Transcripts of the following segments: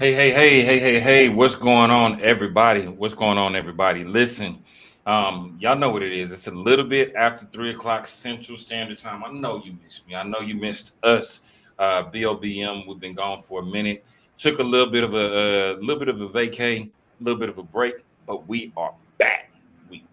Hey, what's going on, everybody? What's going on, everybody? Listen, y'all know what it is. It's a little bit after 3 o'clock Central Standard Time. I know you missed me. I know you missed us. BOBM, we've been gone for a minute. Took a little bit of a vacay, a little bit of a break, but we are back. We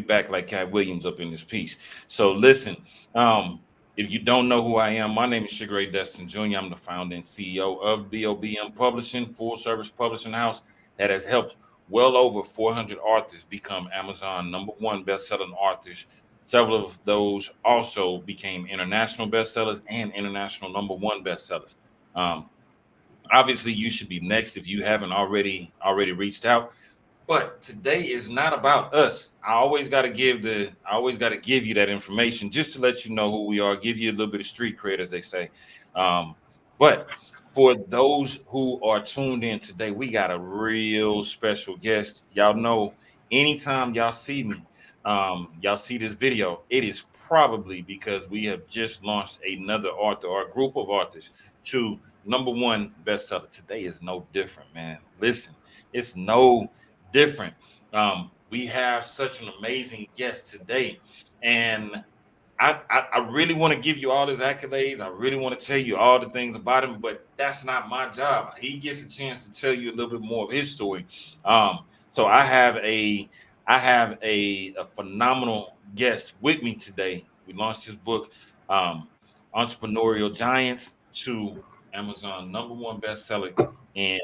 back like Cat Williams up in this piece. So listen, um, if you don't know who I am, my name is Sugar Ray Destin Jr. I'm the founder and CEO of BOBM Publishing, full service publishing house that has helped well over 400 authors become Amazon number one best-selling authors. Several of those also became international bestsellers and international number one bestsellers. Um, Obviously, you should be next if you haven't already reached out. But today is not about us. I always got to give you that information just to let you know who we are, give you a little bit of street cred, as they say. Um, but for those who are tuned in today, we got a real special guest. Y'all know, anytime y'all see this video, it is probably because we have just launched another author or a group of authors to number one bestseller. Today is no different, man. Listen, it's no different. We have such an amazing guest today, and I really want to give you all his accolades. I really want to tell you all the things about him, but that's not my job. He gets a chance to tell you a little bit more of his story. So I have a phenomenal guest with me today. We launched his book, um, Entrepreneurial Giants, to Amazon number one bestseller in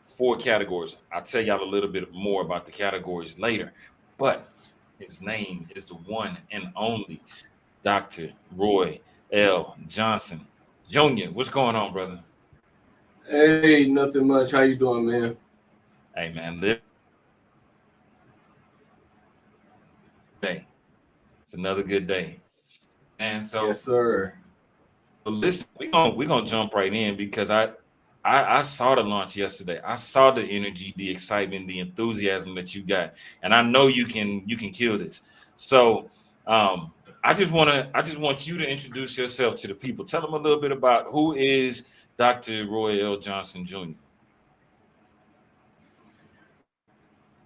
four categories. I'll tell y'all a little bit more about the categories later, but his name is the one and only Dr. Roy L. Johnson Jr. What's going on, brother? Hey, nothing much. How you doing, man? Hey, man, live day. It's another good day. And Yes, so, sir. listen, we're gonna jump right in because I saw the launch yesterday. I saw the energy, the excitement, the enthusiasm that you got, and I know you can kill this. So um, I just want you to introduce yourself to the people. Tell them a little bit about who is Dr. Roy L. Johnson Jr.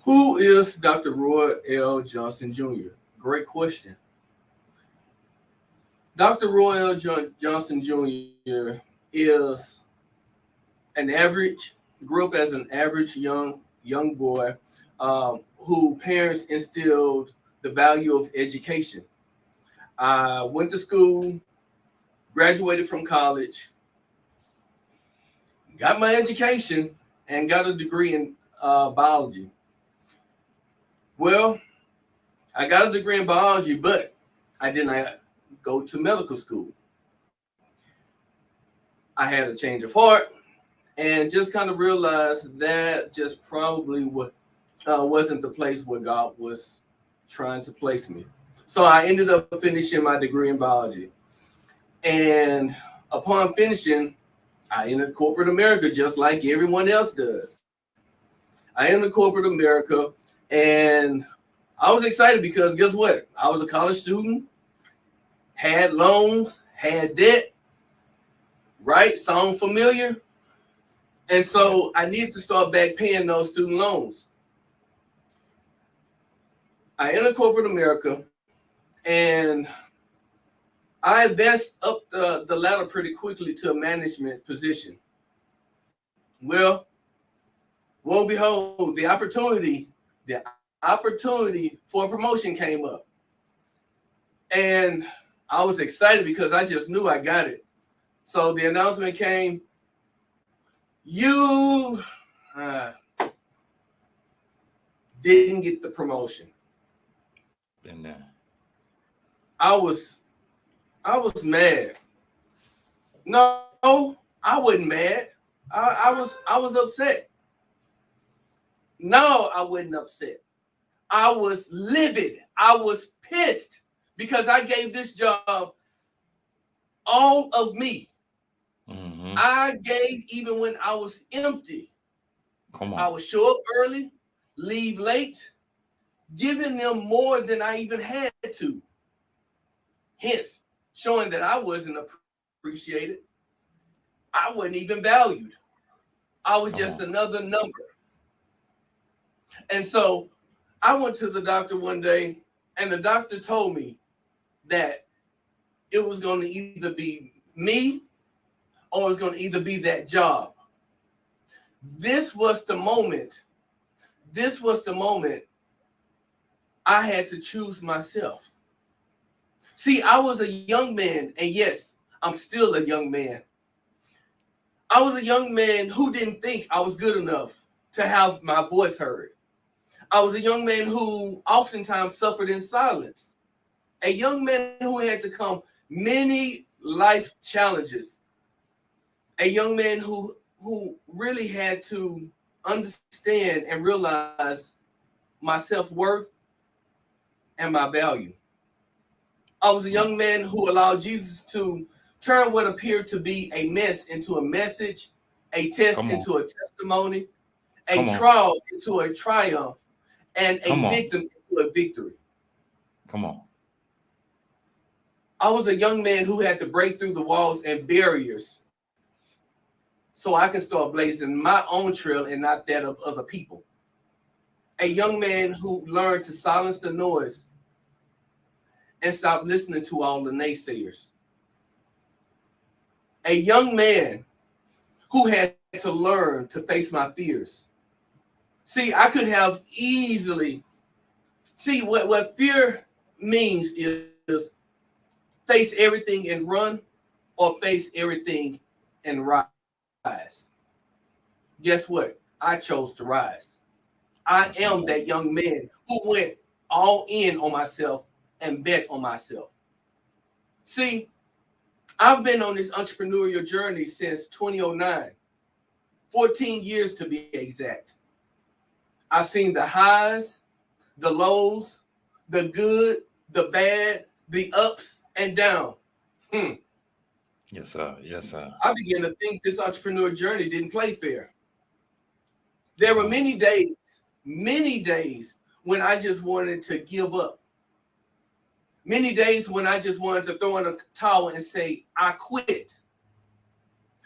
Who is Dr. Roy L. Johnson Jr.? Great question. Dr. Roy L. Johnson Jr. is an average, grew up as an average young boy who parents instilled the value of education. I went to school, graduated from college, got my education, and got a degree in biology. Well, I got a degree in biology, but I did not go to medical school. I had a change of heart and just kind of realized that just probably wasn't the place where God was trying to place me. So I ended up finishing my degree in biology. And upon finishing, I entered corporate America just like everyone else does. I entered corporate America and I was excited because guess what? I was a college student, had loans, had debt, right? Sound familiar? And so I needed to start back paying those student loans. I entered corporate America and I advanced up the ladder pretty quickly to a management position. Well, lo and behold, the opportunity for a promotion came up. And I was excited because I just knew I got it. So the announcement came, you uh, didn't get the promotion. Been there. I was I was mad. No, I wasn't mad. I was upset. No, I wasn't upset. I was livid. I was pissed because I gave this job all of me. Hmm. I gave even when I was empty. Come I on. would show up early, leave late, giving them more than I even had to. Hence, showing that I wasn't appreciated. I wasn't even valued. I was Come just on. another number. And so I went to the doctor one day, and the doctor told me that it was going to either be me or it was going to either be that job. This was the moment. This was the moment I had to choose myself. See, I was a young man, and yes, I'm still a young man. I was a young man who didn't think I was good enough to have my voice heard. I was a young man who oftentimes suffered in silence. A young man who had to come many life challenges. A young man who really had to understand and realize my self-worth and my value. I was a young man who allowed Jesus to turn what appeared to be a mess into a message, a test Come on. into a testimony, a Come on. trial into a triumph, and a Come on. victim into a victory. Come on. I was a young man who had to break through the walls and barriers so I can start blazing my own trail and not that of other people. A young man who learned to silence the noise and stop listening to all the naysayers. A young man who had to learn to face my fears. See, I could have easily, see what fear means is face everything and run or face everything and rise. Guess what? I chose to rise. I am that young man who went all in on myself and bet on myself. See, I've been on this entrepreneurial journey since 2009, 14 years to be exact. I've seen the highs, the lows, the good, the bad, the ups and downs. Yes, sir. Yes, sir. I began to think this entrepreneur journey didn't play fair. There were many days when I just wanted to give up. Many days when I just wanted to throw in a towel and say, I quit.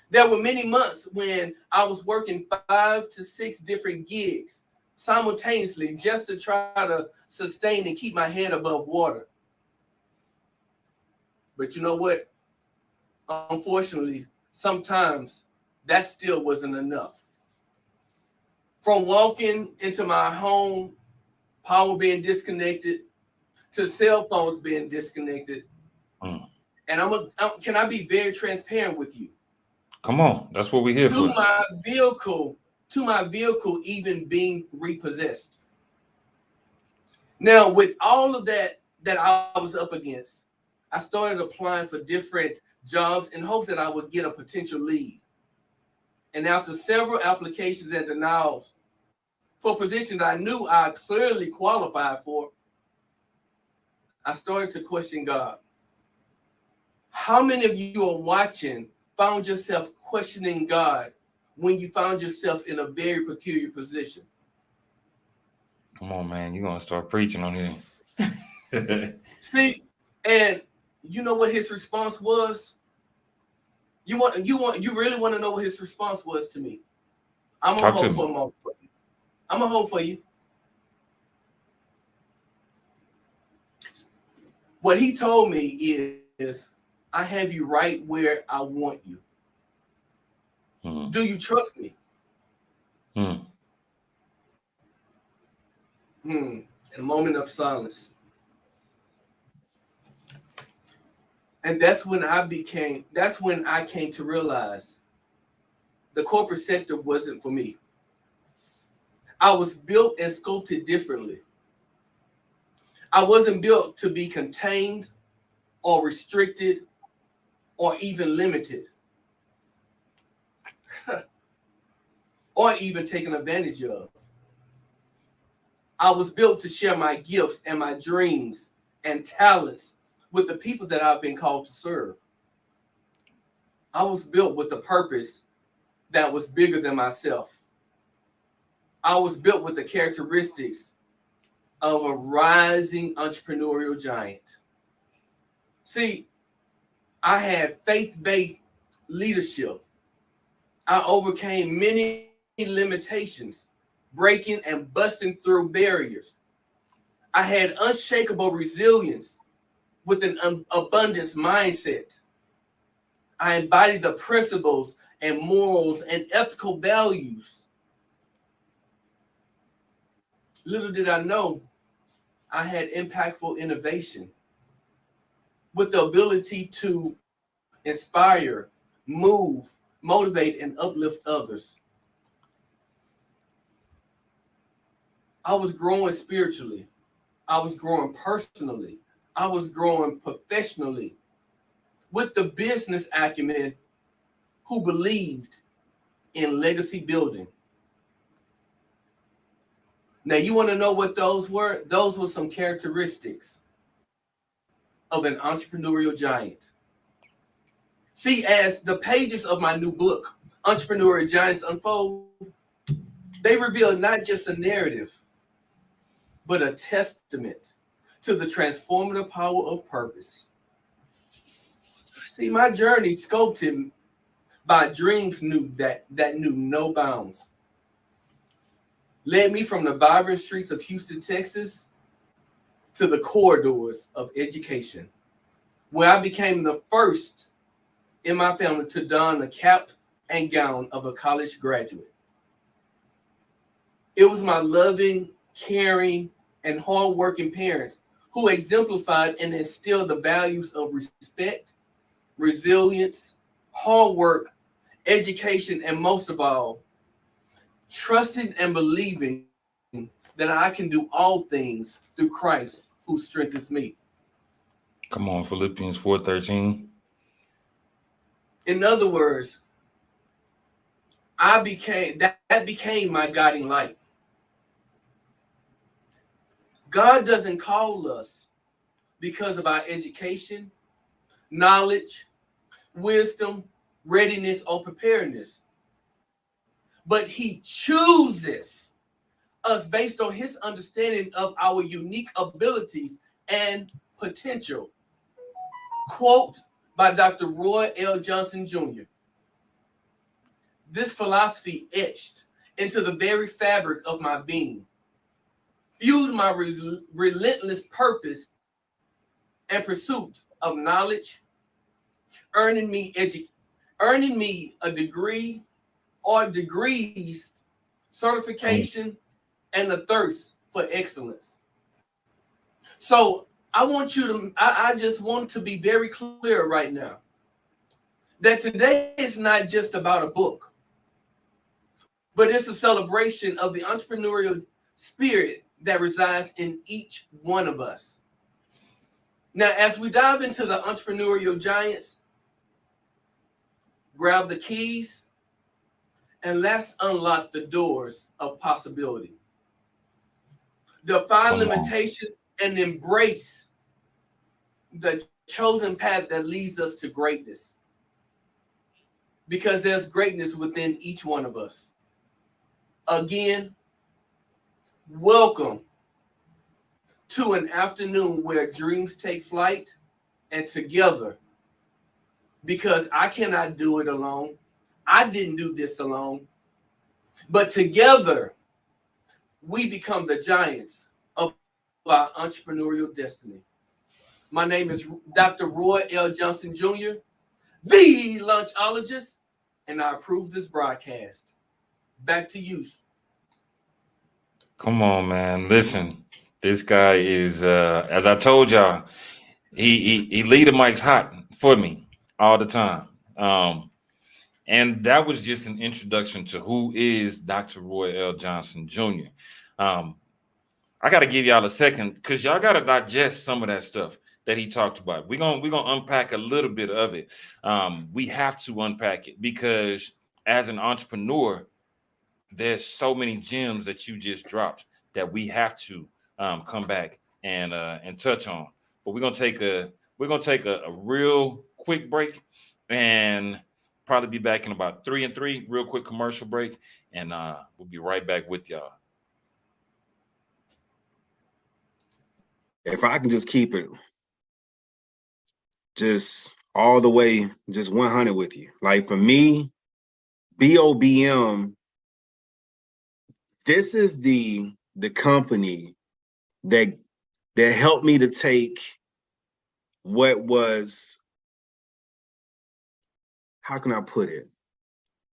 There were many months when I was working 5 to 6 different gigs simultaneously just to try to sustain and keep my head above water. But you know what? Unfortunately, sometimes that still wasn't enough. From walking into my home, power being disconnected, to cell phones being disconnected. Mm. And can I be very transparent with you? Come on. That's what we're here for. To my vehicle even being repossessed. Now, with all of that I was up against, I started applying for different jobs in hopes that I would get a potential lead. And after several applications and denials for positions I knew I clearly qualified for, I started to question God. How many of you are watching found yourself questioning God when you found yourself in a very peculiar position? Come on, man. You're gonna start preaching on here. See, and you know what his response was? You really want to know what his response was to me? I'm gonna hold for a moment for you. I'm gonna hold for you. What he told me is, I have you right where I want you. Mm. Do you trust me? Mm. In a moment of silence. And that's when I came to realize the corporate sector wasn't for me. I was built and sculpted differently. I wasn't built to be contained or restricted or even limited or even taken advantage of. I was built to share my gifts and my dreams and talents with the people that I've been called to serve. I was built with a purpose that was bigger than myself. I was built with the characteristics of a rising entrepreneurial giant. See, I had faith-based leadership. I overcame many limitations, breaking and busting through barriers. I had unshakable resilience with an abundance mindset. I embodied the principles and morals and ethical values. Little did I know, I had impactful innovation with the ability to inspire, move, motivate, and uplift others. I was growing spiritually. I was growing personally. I was growing professionally with the business acumen who believed in legacy building. Now, you want to know what those were? Those were some characteristics of an entrepreneurial giant. See, as the pages of my new book, Entrepreneurial Giants, unfold, they reveal not just a narrative, but a testament to the transformative power of purpose. See, my journey sculpted by dreams that knew no bounds led me from the vibrant streets of Houston, Texas, to the corridors of education, where I became the first in my family to don the cap and gown of a college graduate. It was my loving, caring, and hardworking parents who exemplified and instilled the values of respect, resilience, hard work, education, and most of all, trusting and believing that I can do all things through Christ who strengthens me. Come on, Philippians 4:13. In other words, that became my guiding light. God doesn't call us because of our education, knowledge, wisdom, readiness, or preparedness, but he chooses us based on his understanding of our unique abilities and potential. Quote by Dr. Roy L. Johnson Jr. This philosophy etched into the very fabric of my being, fueled my relentless purpose and pursuit of knowledge, earning me a degree or degrees, certification, and a thirst for excellence. So I just want to be very clear right now that today is not just about a book, but it's a celebration of the entrepreneurial spirit that resides in each one of us. Now, as we dive into the entrepreneurial giants, grab the keys and let's unlock the doors of possibility. Defy limitation and embrace the chosen path that leads us to greatness. Because there's greatness within each one of us. Again, welcome to an afternoon where dreams take flight, and together, because I cannot do it alone. I didn't do this alone. But together, we become the giants of our entrepreneurial destiny. My name is Dr. Roy L. Johnson Jr., the lunchologist, and I approve this broadcast. Back to you. Come on, man. Listen, this guy is as I told y'all, he lead the mics hot for me all the time. And that was just an introduction to who is Dr. Roy L. Johnson Jr. I got to give y'all a second because y'all got to digest some of that stuff that he talked about. We're gonna unpack a little bit of it. We have to unpack it because as an entrepreneur, there's so many gems that you just dropped that we have to come back and touch on. But we're gonna take a real quick break and probably be back in about 3 and 3. Real quick commercial break, and we'll be right back with y'all. If I can just keep it just all the way, just 100 with you. Like for me, BOBM this is the company that helped me to take what was, how can I put it?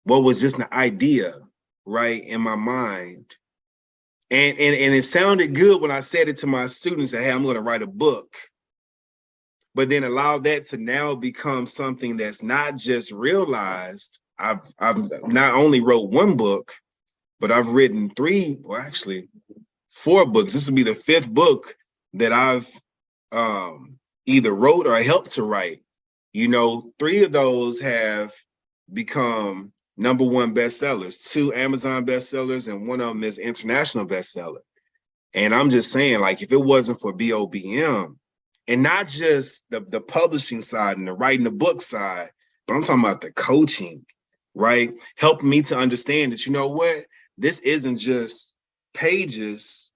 What was just an idea, right, in my mind. And it sounded good when I said it to my students that, hey, I'm going to write a book. But then allow that to now become something that's not just realized. I've not only wrote one book, but I've written 3, or actually 4 books. This will be the 5th book that I've either wrote or helped to write. 3 of those have become #1 bestsellers, 2 Amazon bestsellers, and one of them is international bestseller. And I'm just saying, like, if it wasn't for BOBM, and not just the publishing side and the writing the book side, but I'm talking about the coaching, right? Helping me to understand that, you know what, this isn't just pages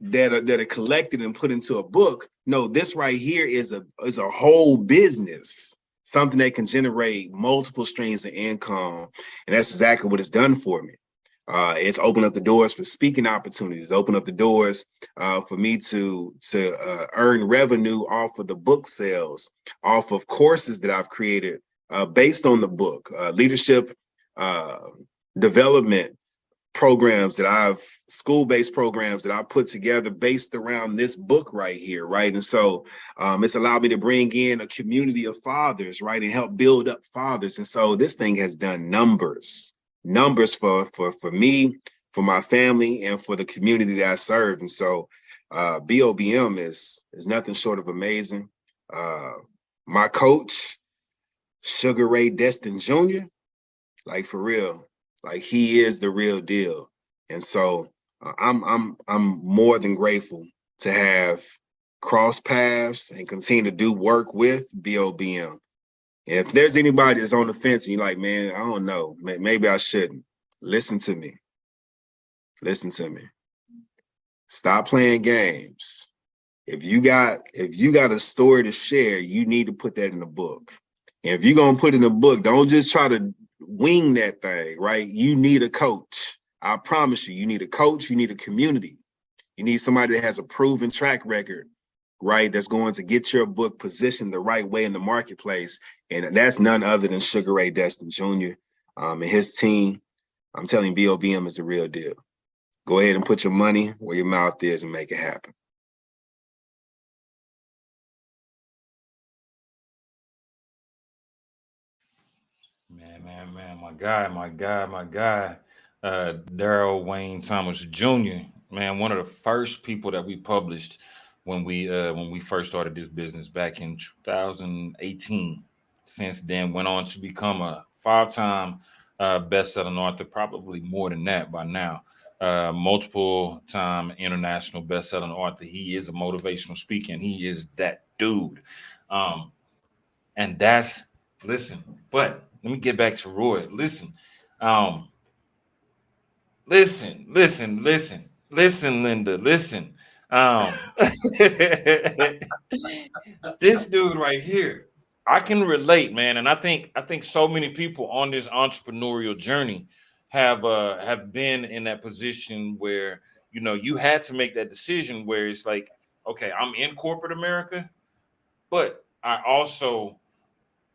that are collected and put into a book. No, this right here is a whole business, something that can generate multiple streams of income. And that's exactly what it's done for me. It's opened up the doors for speaking opportunities, opened up the doors for me to earn revenue off of the book sales, off of courses that I've created based on the book, leadership development programs school-based programs that I put together based around this book right here, right? And so it's allowed me to bring in a community of fathers, right, and help build up fathers. And so this thing has done numbers for me, for my family, and for the community that I serve. And so BOBM is nothing short of amazing. My coach, Sugar Ray Destin Jr., like, for real, like, he is the real deal. And so I'm more than grateful to have crossed paths and continue to do work with BOBM. And if there's anybody that's on the fence and you're like, man, I don't know, maybe I shouldn't, listen to me. Listen to me. Stop playing games. If you got a story to share, you need to put that in the book. And if you're gonna put it in the book, don't just try to wing that thing, right? You need a coach. I promise you, you need a coach, you need a community. You need somebody that has a proven track record, right? That's going to get your book positioned the right way in the marketplace. And that's none other than Sugar Ray Destin Jr. And his team. I'm telling you, BOBM is the real deal. Go ahead and put your money where your mouth is and make it happen. Man, my guy, Daryl Wayne Thomas Jr., man, one of the first people that we published when we first started this business back in 2018. Since then, went on to become a 5-time best-selling author, probably more than that by now. Multiple time international best-selling author. He is a motivational speaker, and he is that dude. And that's, listen, but let me get back to Roy. Listen, um, listen, Linda, listen. Um, this dude right here, I can relate, man, and I think so many people on this entrepreneurial journey have been in that position where you had to make that decision where it's like, okay, I'm in corporate America, but I also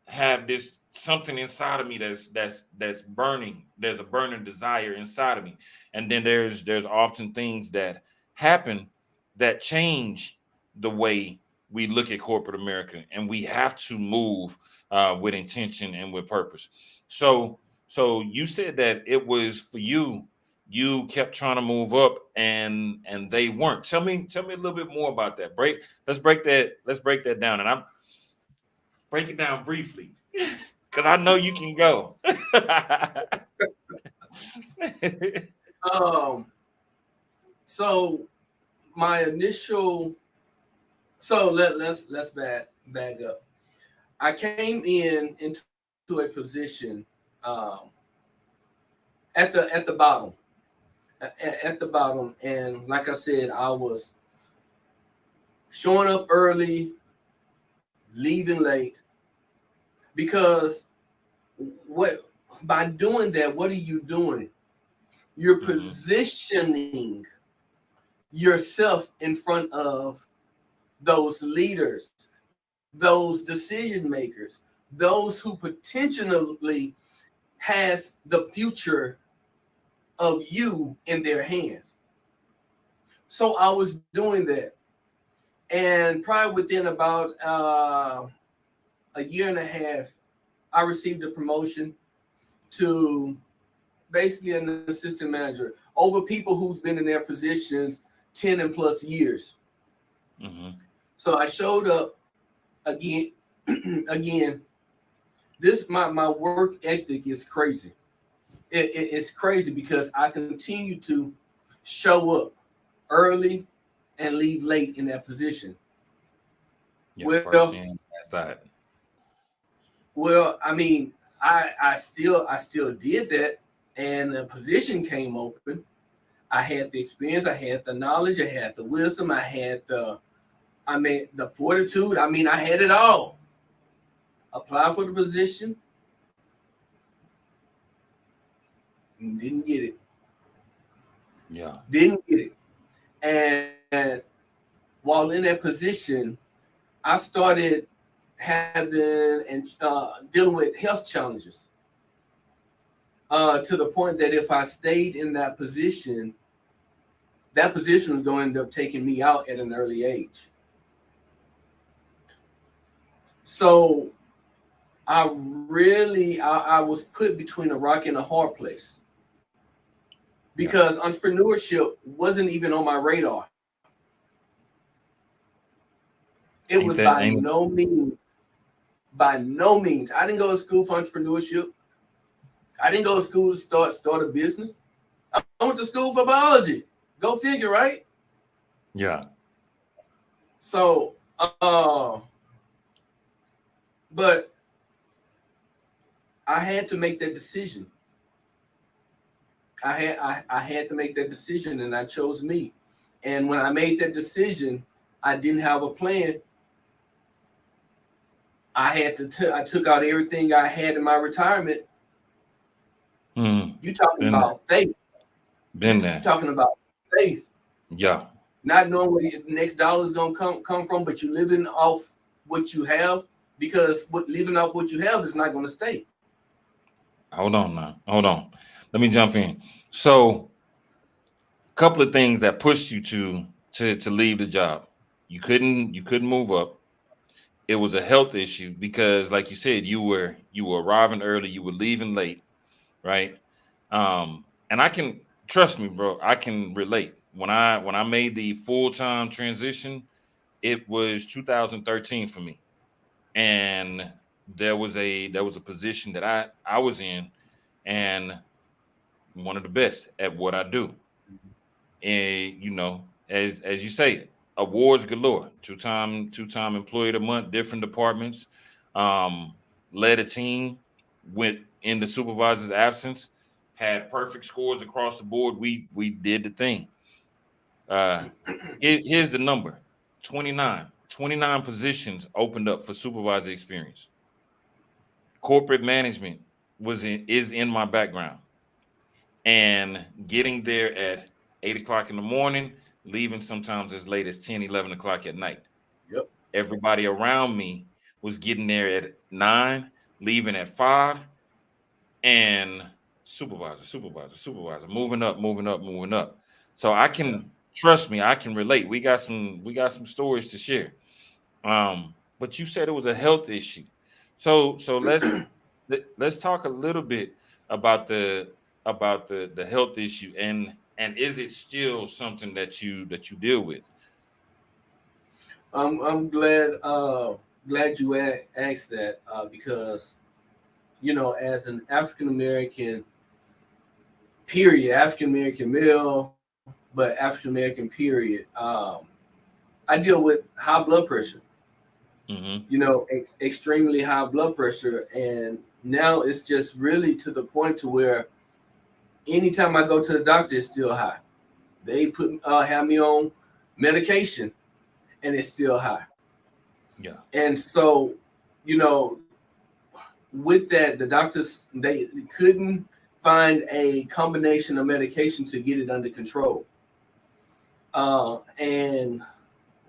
have this something inside of me that's burning. There's a burning desire inside of me, and then there's often things that happen that change the way we look at corporate America, and we have to move with intention and with purpose. So you said that it was for you. You kept trying to move up, and they weren't. Tell me a little bit more about that. Let's break that down, and I'm break it down briefly because I know you can go. Um, so my initial, so let's back up. I came into a position um, at the bottom, at the bottom, and like I said, I was showing up early, leaving late, because what by doing that, what are you doing? You're positioning yourself in front of those leaders, those decision makers, those who potentially has the future of you in their hands. So I was doing that. And probably within about a year and a half, I received a promotion to basically an assistant manager over people who's been in their positions 10 and plus years. So I showed up again. Again, this my work ethic is crazy. It's crazy because I continue to show up early and leave late in that position. Yeah, first in, last out. Well, I mean, I still did that, and the position came open. I had the experience, I had the knowledge, I had the wisdom, I had the fortitude. I mean, I had it all. Applied for the position, didn't get it. Yeah. Didn't get it. And while in that position, I started having and dealing with health challenges to the point that if I stayed in that position was going to end up taking me out at an early age. So I was put between a rock and a hard place because entrepreneurship wasn't even on my radar. It was by no means. I didn't go to school for entrepreneurship. I didn't go to school to start a business. I went to school for biology. Go figure, right? Yeah. So, but I had to make that decision. I had to make that decision, and I chose me. And when I made that decision, I didn't have a plan. I took out everything I had in my retirement. You talking about faith? Been there. Talking about faith. Yeah. Not knowing where your next dollar is gonna come from, but you living off what you have, because living off what you have is not gonna stay. Hold on now. Hold on. Let me jump in. So, a couple of things that pushed you to leave the job. You couldn't move up. It was a health issue because, like you said, you were arriving early, you were leaving late, right? And I can trust me, bro. I can relate. When I made the full-time transition, it was 2013 for me, and there was a position that I was in, and one of the best at what I do. And as you say, awards galore. Two-time employee of the month, different departments. Um, Led a team, went in the supervisor's absence, had perfect scores across the board. We did the thing. Uh, Here's the number: 29. 29 positions opened up for supervisor experience. Corporate management is in my background, and getting there at 8 o'clock in the morning, leaving sometimes as late as 10, 11 o'clock at night. Yep. Everybody around me was getting there at 9, leaving at 5, and supervisor, moving up, moving up, moving up. So I can trust me, I can relate. We got some stories to share. But you said it was a health issue. So let's talk a little bit about the health issue, and is it still something that you deal with? I'm glad you asked that because as an African American male, but African American period, I deal with high blood pressure. Extremely high blood pressure, and now it's just really to the point to where anytime I go to the doctor, it's still high. They have me on medication, and it's still high. Yeah. And so, with that, the doctors they couldn't find a combination of medication to get it under control. And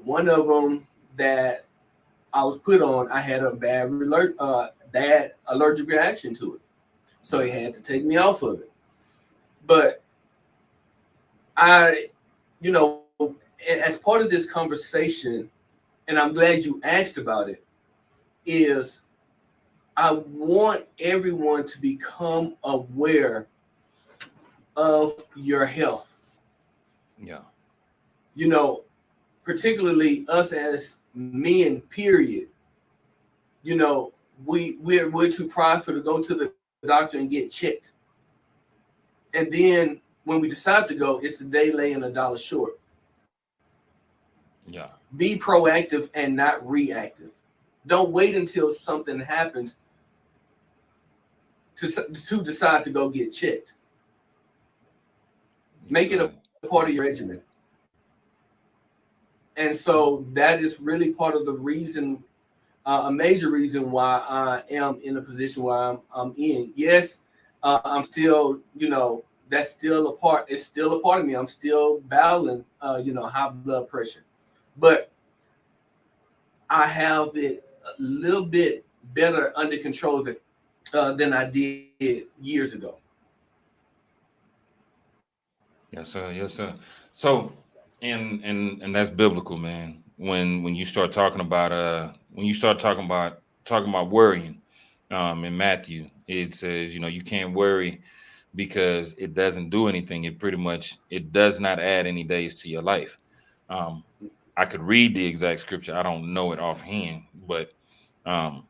one of them that I was put on, I had a bad allergic reaction to it. So he had to take me off of it. But I, you know, as part of this conversation, and I'm glad you asked about it, is I want everyone to become aware of your health. Yeah. You know, particularly us as men, period. You know, we're too prideful to go to the doctor and get checked. And then when we decide to go, it's a day late and a dollar short. Yeah. Be proactive and not reactive. Don't wait until something happens to decide to go get checked. Make it a part of your regimen. And so that is really part of the reason, a major reason why I am in a position where I'm in. Yes, I'm still, that's still a part. It's still a part of me. I'm still battling, high blood pressure, but I have it a little bit better under control than I did years ago. Yes, sir. Yes, sir. So, and that's biblical, man. When you start talking about talking about worrying, in Matthew, it says, you can't worry because it doesn't do anything. It does not add any days to your life. Um, I could read the exact scripture. I don't know it offhand, but um,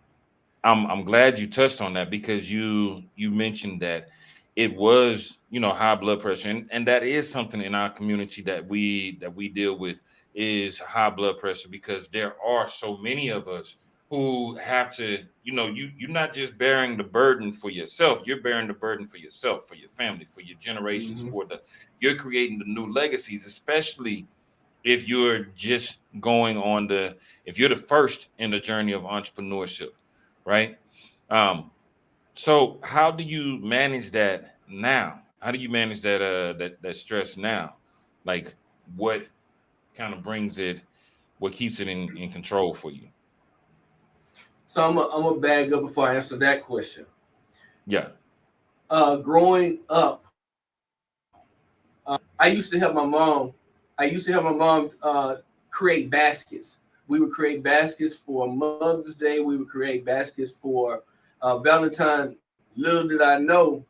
I'm glad you touched on that because you mentioned that it was high blood pressure, and that is something in our community that we deal with is high blood pressure, because there are so many of us who have to, you're not just bearing the burden for yourself, you're bearing the burden for yourself, for your family, for your generations, Mm-hmm. you're creating the new legacies, especially if you're just if you're the first in the journey of entrepreneurship, right? Um, so how do you manage that now? How do you manage that stress now? Like, what kind of what keeps it in control for you? So I'm a bag up before I answer that question. Yeah. Growing up, I used to help my mom. I used to help my mom create baskets. We would create baskets for Mother's Day. We would create baskets for Valentine. Little did I know,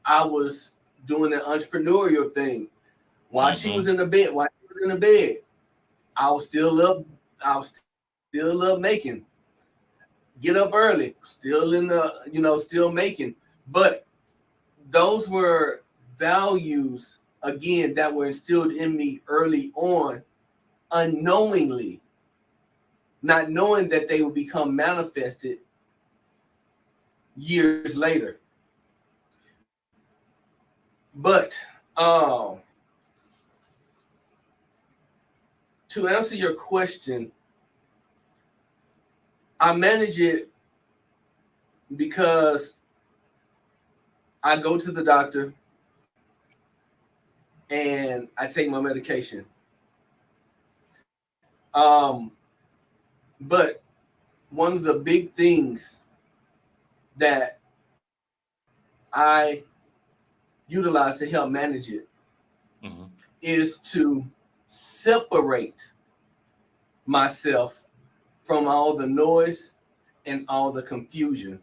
I was doing the entrepreneurial thing while she Mm-hmm. was in the bed. While she was in the bed, I was still up. I was still up making. Get up early. Still in the, still making. But those were values again that were instilled in me early on, unknowingly, not knowing that they would become manifested years later. But to answer your question, I manage it because I go to the doctor and I take my medication. Um, but one of the big things that I utilize to help manage it Mm-hmm. is to separate myself from all the noise and all the confusion.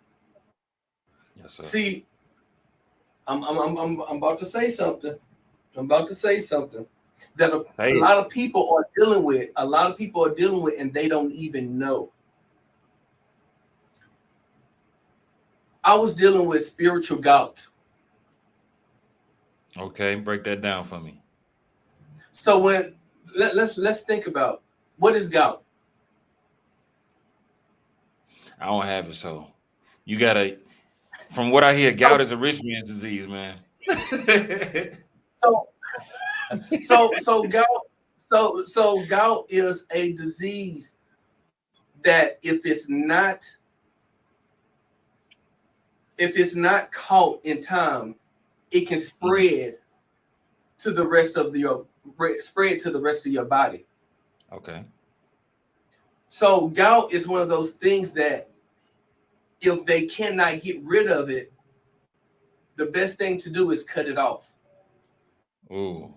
Yes, sir. See, I'm about to say something. I'm about to say something that Say a it. lot of people are dealing with. A lot of people are dealing with, and they don't even know. I was dealing with spiritual gout. Okay, break that down for me. So let's think about what is gout. I don't have it, so you gotta. From what I hear, So gout is a rich man's disease, man. so so gout gout is a disease that if it's not if it's not caught in time, it can Mhm. spread to the rest of your body. Okay. So gout is one of those things that if they cannot get rid of it, the best thing to do is cut it off. Ooh.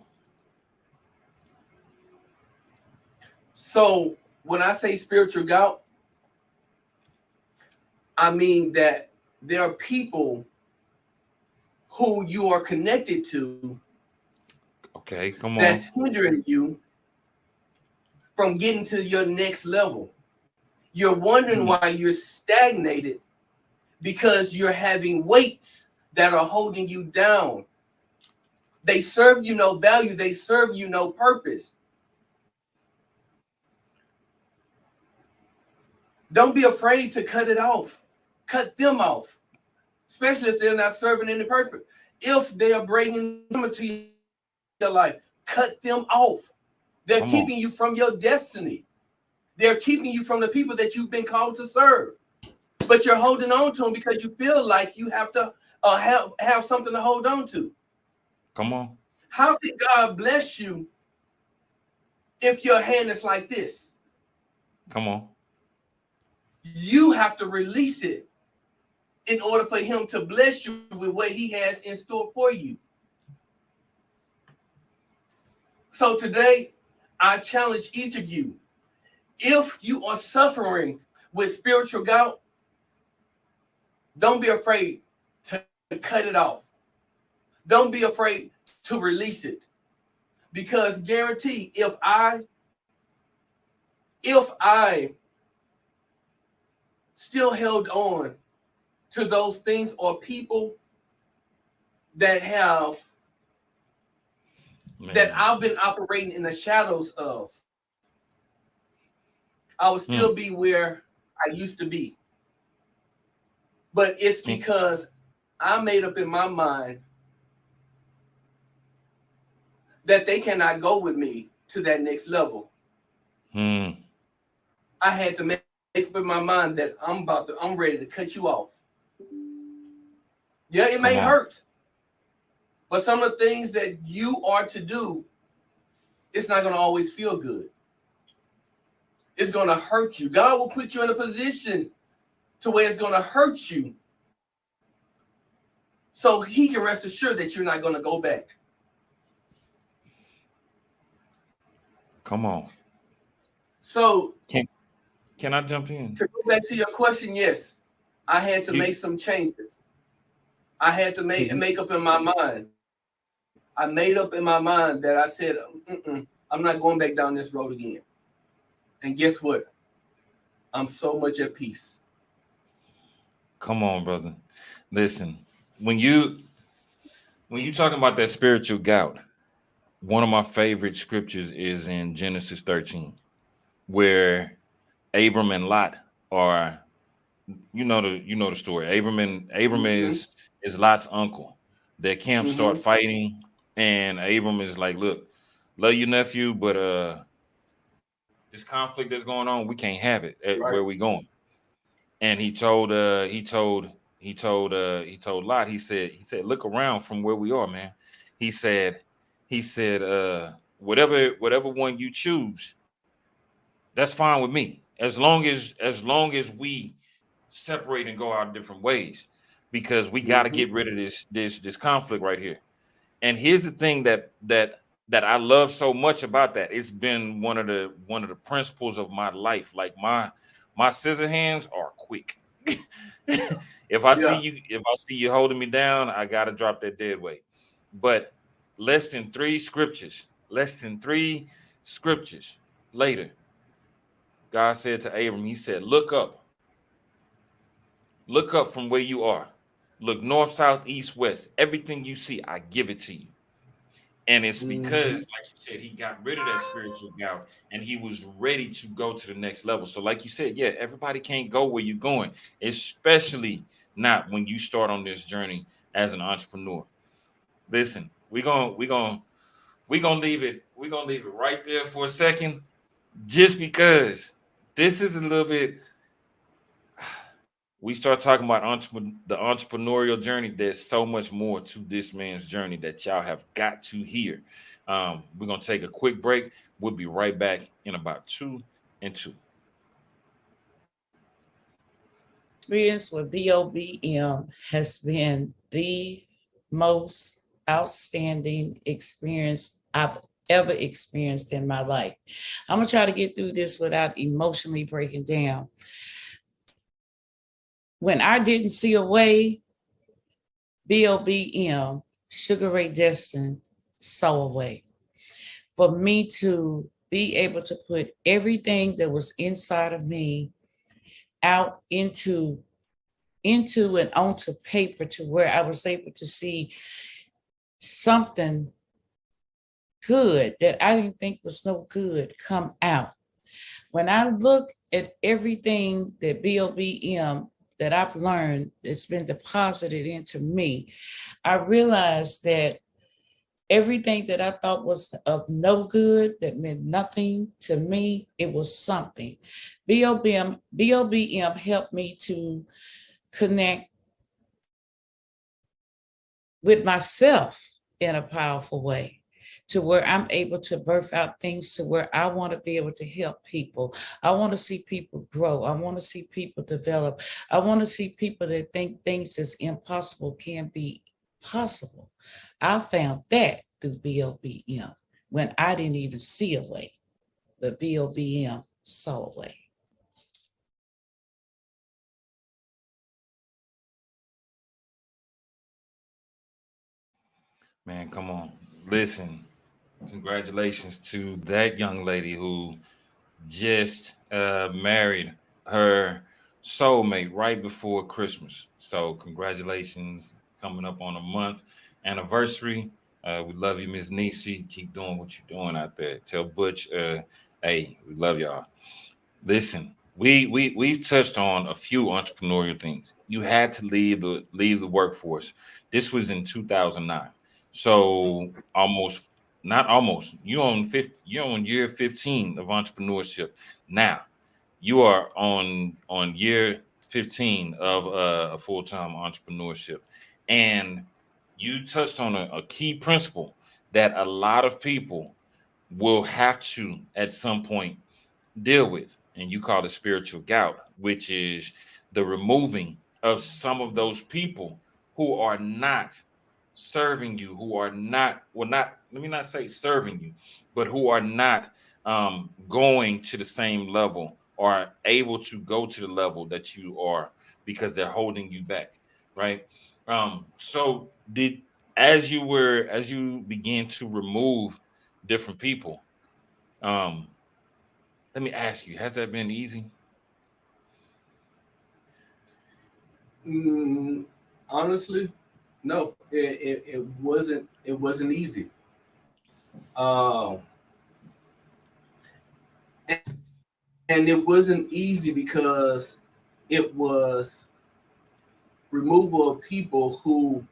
So when I say spiritual gout, I mean that there are people who you are connected to Okay. Come that's on. hindering you from getting to your next level. You're wondering Mm. why you're stagnated because you're having weights that are holding you down. They serve you no value, they serve you no purpose. Don't be afraid to cut it off. Cut them off, especially if they're not serving any purpose. If they are bringing them into your life, cut them off. They're keeping you Come on. from your destiny. They're keeping you from the people that you've been called to serve. But you're holding on to them because you feel like you have to have something to hold on to. Come on. How did God bless you if your hand is like this? Come on. You have to release it in order for him to bless you with what he has in store for you. So today, I challenge each of you, if you are suffering with spiritual gout, don't be afraid to cut it off. Don't be afraid to release it. Because guarantee if I still held on to those things or people that have that Man. I've been operating in the shadows of, I would still be Mm. where I used to be. But it's Mm. because I made up in my mind that they cannot go with me to that next level. Mm. I had to make up in my mind that I'm ready to cut you off. Yeah, it may Come on. hurt, but some of the things that you are to do, it's not going to always feel good. It's going to hurt you. God will put you in a position to where it's going to hurt you so he can rest assured that you're not going to go back. Come on. So Can can I jump in? to go back to your question, yes, I had to You make some changes. I had to make can make up in my mind. I made up in my mind that I said, I'm not going back down this road again. And guess what? I'm so much at peace. come on, brother. Listen, when you when you talking about that spiritual gout, one of my favorite scriptures is in Genesis 13, where Abram and Lot are, you know the story. Abram Mm-hmm. is Lot's uncle. Their camp start Mm-hmm. fighting, and Abram is like, "Look, love your nephew, but this conflict that's going on, we can't have it at Right. where we going." And he told Lot, he said, "Look around from where we are, man." He said, whatever one you choose, that's fine with me. As long as we separate and go our different ways, because we got to Mm-hmm. get rid of this conflict right here. And here's the thing that I love so much about that. It's been one of the principles of my life. Like my scissor hands are quick. Yeah. If I see you holding me down, I gotta drop that dead weight. But less than three scriptures later, God said to Abram, He said, look up from where you are. Look north, south, east, west. Everything you see, I give it to you. And it's because, Mm-hmm. like you said, he got rid of that spiritual doubt and he was ready to go to the next level. So, like you said, yeah, everybody can't go where you're going, especially not when you start on this journey as an entrepreneur. Listen, we're gonna leave it right there for a second, just because this is a little bit we start talking about the entrepreneurial journey, there's so much more to this man's journey that y'all have got to hear. We're gonna take a quick break. We'll be right back in about 2 and 2. Experience with BOBM has been the most outstanding experience I've ever experienced in my life. I'm gonna try to get through this without emotionally breaking down. When I didn't see a way, BOBM, Sugar Ray Destin, saw a way for me to be able to put everything that was inside of me out into and onto paper to where I was able to see something good that I didn't think was no good come out. When I look at everything that BOBM that I've learned that's been deposited into me, I realized that everything that I thought was of no good, that meant nothing to me, it was something. BOBM helped me to connect with myself in a powerful way to where I'm able to birth out things to where I want to be able to help people. I want to see people grow. I want to see people develop. I want to see people that think things that's impossible can be possible. I found that through BOBM when I didn't even see a way, but BOBM saw a way. Man, come on. Listen, congratulations to that young lady who just married her soulmate right before Christmas. So congratulations, coming up on a month anniversary. We love you, Miss Nisi. Keep doing what you're doing out there. Tell Butch, hey, we love y'all. Listen, we've touched on a few entrepreneurial things. You had to leave the workforce. This was in 2009. So almost not almost. You're on year 15 of entrepreneurship. Now, you are on year 15 of a full-time entrepreneurship. And you touched on a key principle that a lot of people will have to at some point deal with, and you call it spiritual gout, which is the removing of some of those people who are not serving you, who are not, well, not, let me not say serving you, but who are not going to the same level or able to go to the level that you are because they're holding you back, right? So did as you began to remove different people, um, let me ask you, has that been easy? Mm, honestly, no, it wasn't. It wasn't easy. Um, and it wasn't easy because it was removal of people who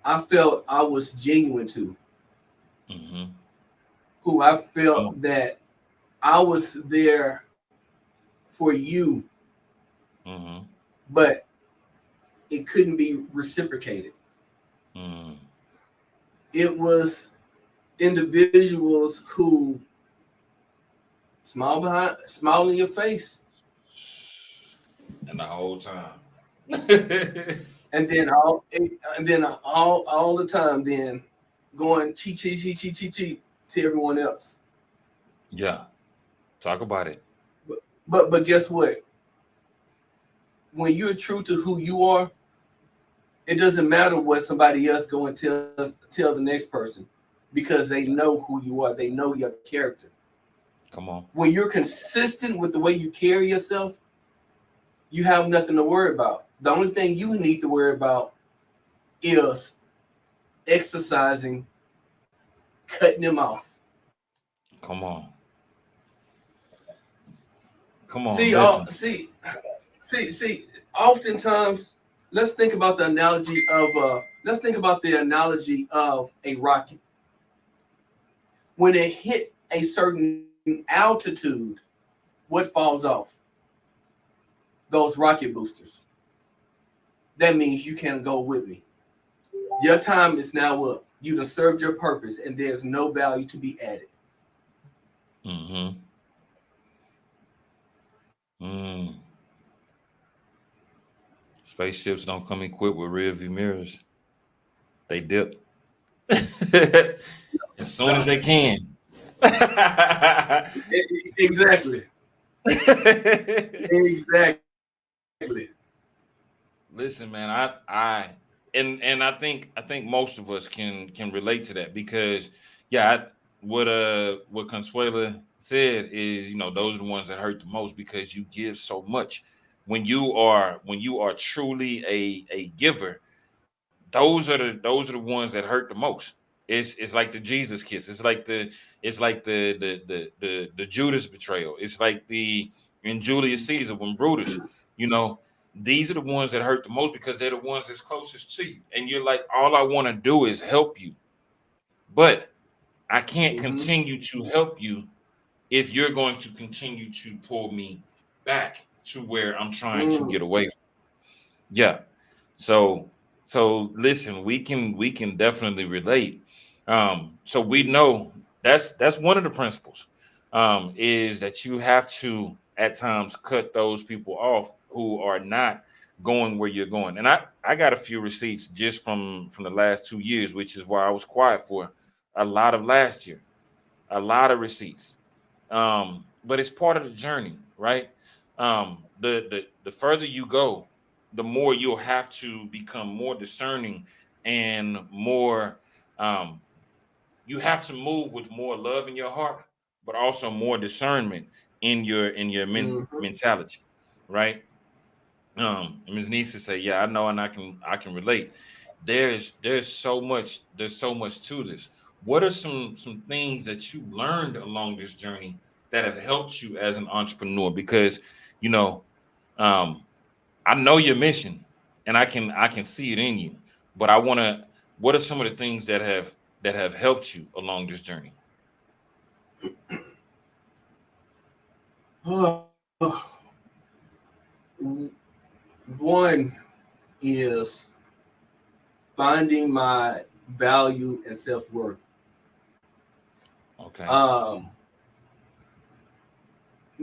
I felt I was genuine to, Mm-hmm. who I Come on. felt that I was there for you, Mm-hmm. but it couldn't be reciprocated. Mm. It was individuals who smile in your face, And the whole time. and then all the time, then going cheat cheat cheat cheat cheat cheat to everyone else. Yeah. Talk about it. But guess what? When you're true to who you are, it doesn't matter what somebody else go and tell the next person because they know who you are. They know your character. Come on. When you're consistent with the way you carry yourself, you have nothing to worry about. The only thing you need to worry about is exercising, cutting them off. Come on. Come on. See, Listen. see. Oftentimes, let's think about the analogy of a rocket. When it hit a certain altitude, what falls off? those rocket boosters. That means you can't go with me. Your time is now up. You have served your purpose, and there's no value to be added. Mm-hmm. Mm. Spaceships don't come equipped with rear view mirrors. They dip as soon as they can. Exactly. Exactly. Listen, man, and I think most of us can relate to that because yeah, what Consuela said is, those are the ones that hurt the most because you give so much. When you are truly a giver, those are the ones that hurt the most. It's like the Jesus kiss. It's like the Judas betrayal. It's like the in Julius Caesar when Brutus, you know, these are the ones that hurt the most because they're the ones that's closest to you. And you're like, all I want to do is help you. But I can't Mm-hmm. continue to help you if you're going to continue to pull me back to where I'm trying to Mm. get away from. Yeah. So so listen, we can definitely relate. So we know that's one of the principles. Is that you have to at times cut those people off who are not going where you're going. And I got a few receipts just from the last 2 years, which is why I was quiet for a lot of last year. A lot of receipts. But it's part of the journey, right? The further you go, the more you'll have to become more discerning and more. Um, you have to move with more love in your heart, but also more discernment in your Mm-hmm. mentality, right? And Ms. Nisa say, "Yeah, I know, and I can relate." There's so much to this. What are some things that you learned along this journey that have helped you as an entrepreneur? Because you know, um, I know your mission, and I can see it in you. But I want to. What are some of the things that have helped you along this journey? One is finding my value and self worth. Okay. Um,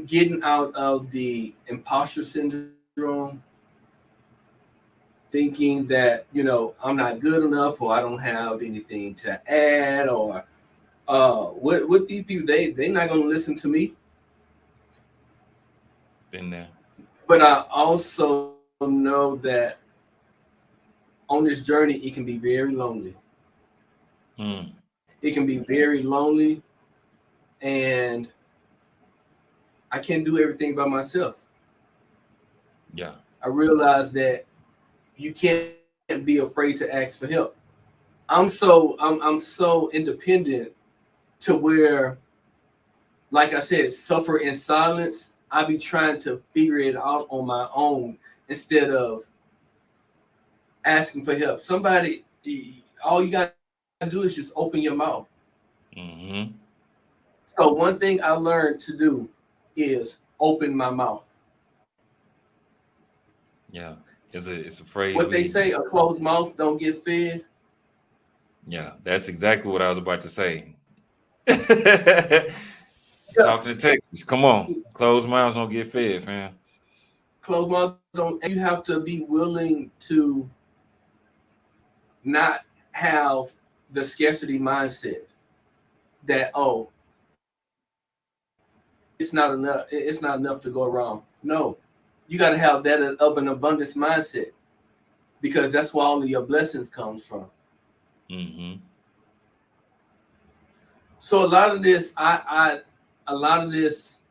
getting out of the imposter syndrome, thinking that I'm not good enough or I don't have anything to add or what these people they not gonna listen to me. Been there. But I also know that on this journey it can be very lonely. Hmm. It can be very lonely, and I can't do everything by myself. Yeah. I realize that you can't be afraid to ask for help. I'm so independent to where, like I said, suffer in silence. I be trying to figure it out on my own instead of asking for help. Somebody, all you gotta do is just open your mouth. Hmm. So one thing I learned to do is open my mouth. Yeah. It's a phrase What they we. say, a closed mouth don't get fed. Yeah, that's exactly what I was about to say. Yeah, Talking to Texas. Come on. Closed mouths don't get fed, fam. closed mouth don't. And you have to be willing to not have the scarcity mindset that it's not enough. It's not enough to go around. No, you got to have that of an abundance mindset because that's where all of your blessings comes from. Hmm. So a lot of this, a lot of this,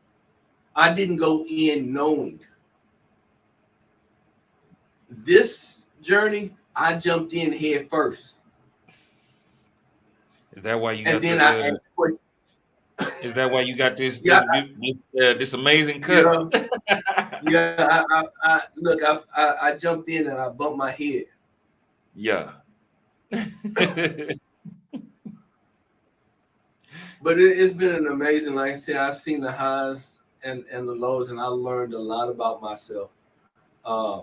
I didn't go in knowing this journey. I jumped in head first, Is that why you and got then I the? asked questions. Is that why you got this Yeah, this this amazing cut? yeah, yeah. I look. I jumped in and I bumped my head, Yeah. but it's been an amazing. Like I said, I've seen the highs and the lows, and I learned a lot about myself. uh,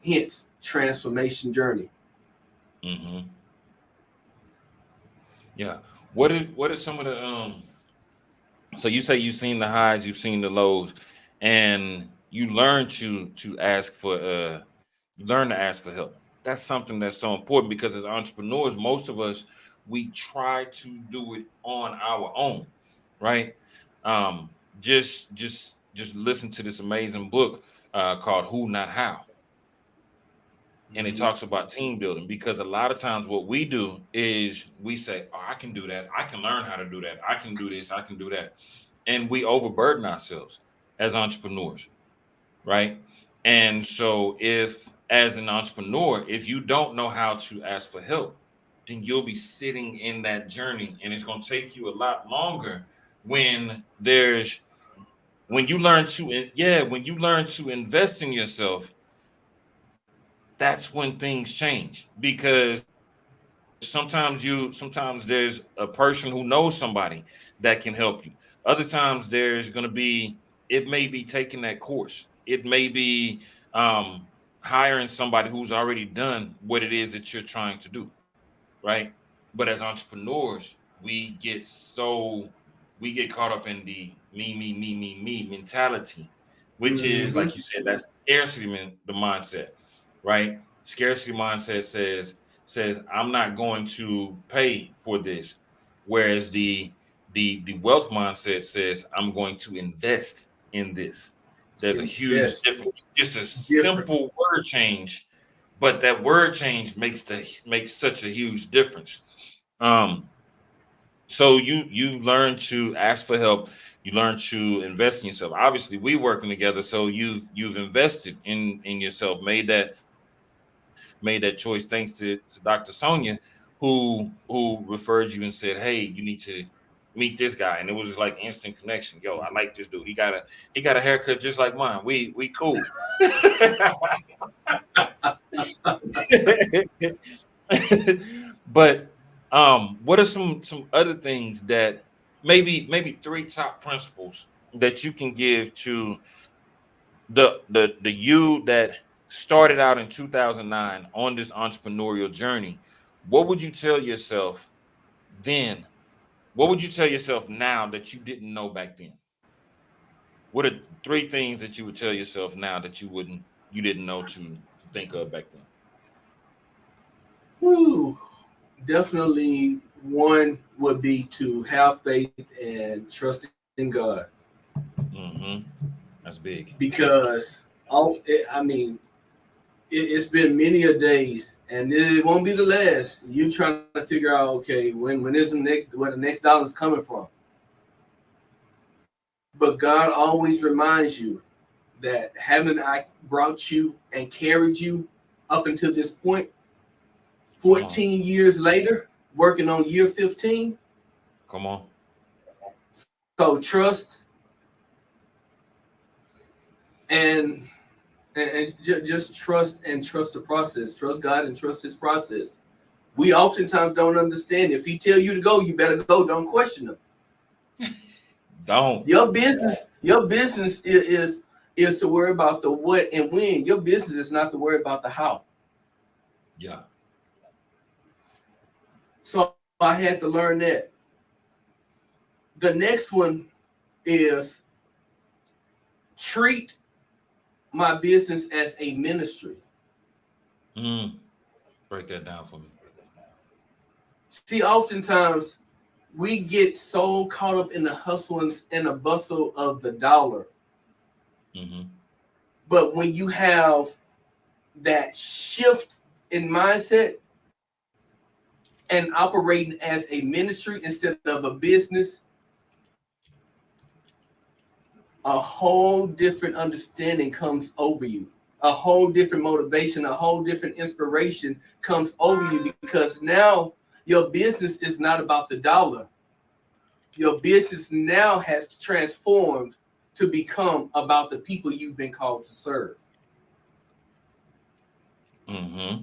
hence transformation journey. Mm-hmm. Yeah. What are some of the so you say you've seen the highs, you've seen the lows, and you learn to ask for you learn to ask for help. That's something that's so important because as entrepreneurs, most of us we try to do it on our own, right? Um, just listen to this amazing book called Who Not How, and it Mhm. talks about team building because a lot of times what we do is we say, "Oh, I can do that. I can learn how to do that. I can do this. I can do that," and we overburden ourselves as entrepreneurs, right? And so, if as an entrepreneur, if you don't know how to ask for help, then you'll be sitting in that journey, and it's going to take you a lot longer when there's when you learn to yeah when you learn to invest in yourself. That's when things change because sometimes there's a person who knows somebody that can help you. Other times there's going to be it may be taking that course. It may be um hiring somebody who's already done what it is that you're trying to do, right? But as entrepreneurs, we get caught up in the me mentality, which is Mhm. like you said, that's scarcity the mindset, right? Scarcity mindset says I'm not going to pay for this, whereas the wealth mindset says I'm going to invest in this. There's a huge Yes, difference. Just a different. simple word change, but that word change makes such a huge difference. Um, so you learn to ask for help, you learn to invest in yourself. Obviously, we working together, so you've invested in yourself, made that choice thanks to Dr. Sonia, who referred you and said, "Hey, you need to meet this guy," and it was like instant connection. Yo, I like this dude. He got a haircut just like mine. We cool. But what are some other things that maybe three top principles that you can give to the you that started out in 2009 on this entrepreneurial journey? What would you tell yourself then? What would you tell yourself now that you didn't know back then? What are three things that you would tell yourself now that you didn't know to think of back then? Whew. Definitely one would be to have faith and trust in God Hmm. That's big. because I mean it's been many a days and it won't be the last. You trying to figure out okay when is the next where the next dollar's coming from. But God always reminds you that haven't I brought you and carried you up until this point Come on. 14 years later, working on year 15. Come on. So trust and just trust and trust the process. Trust God and trust His process. We oftentimes don't understand. If He tell you to go, you better go. Don't question Him. Don't. Your business is to worry about the what and when. Your business is not to worry about the how. Yeah. So I had to learn that. The next one is treat my business as a ministry. Mm. Break that down for me. See, oftentimes we get so caught up in the hustle and the bustle of the dollar. Hmm. But when you have that shift in mindset and operating as a ministry instead of a business, a whole different understanding comes over you. A whole different motivation, a whole different inspiration comes over you because now your business is not about the dollar. Your business now has transformed to become about the people you've been called to serve. Hmm.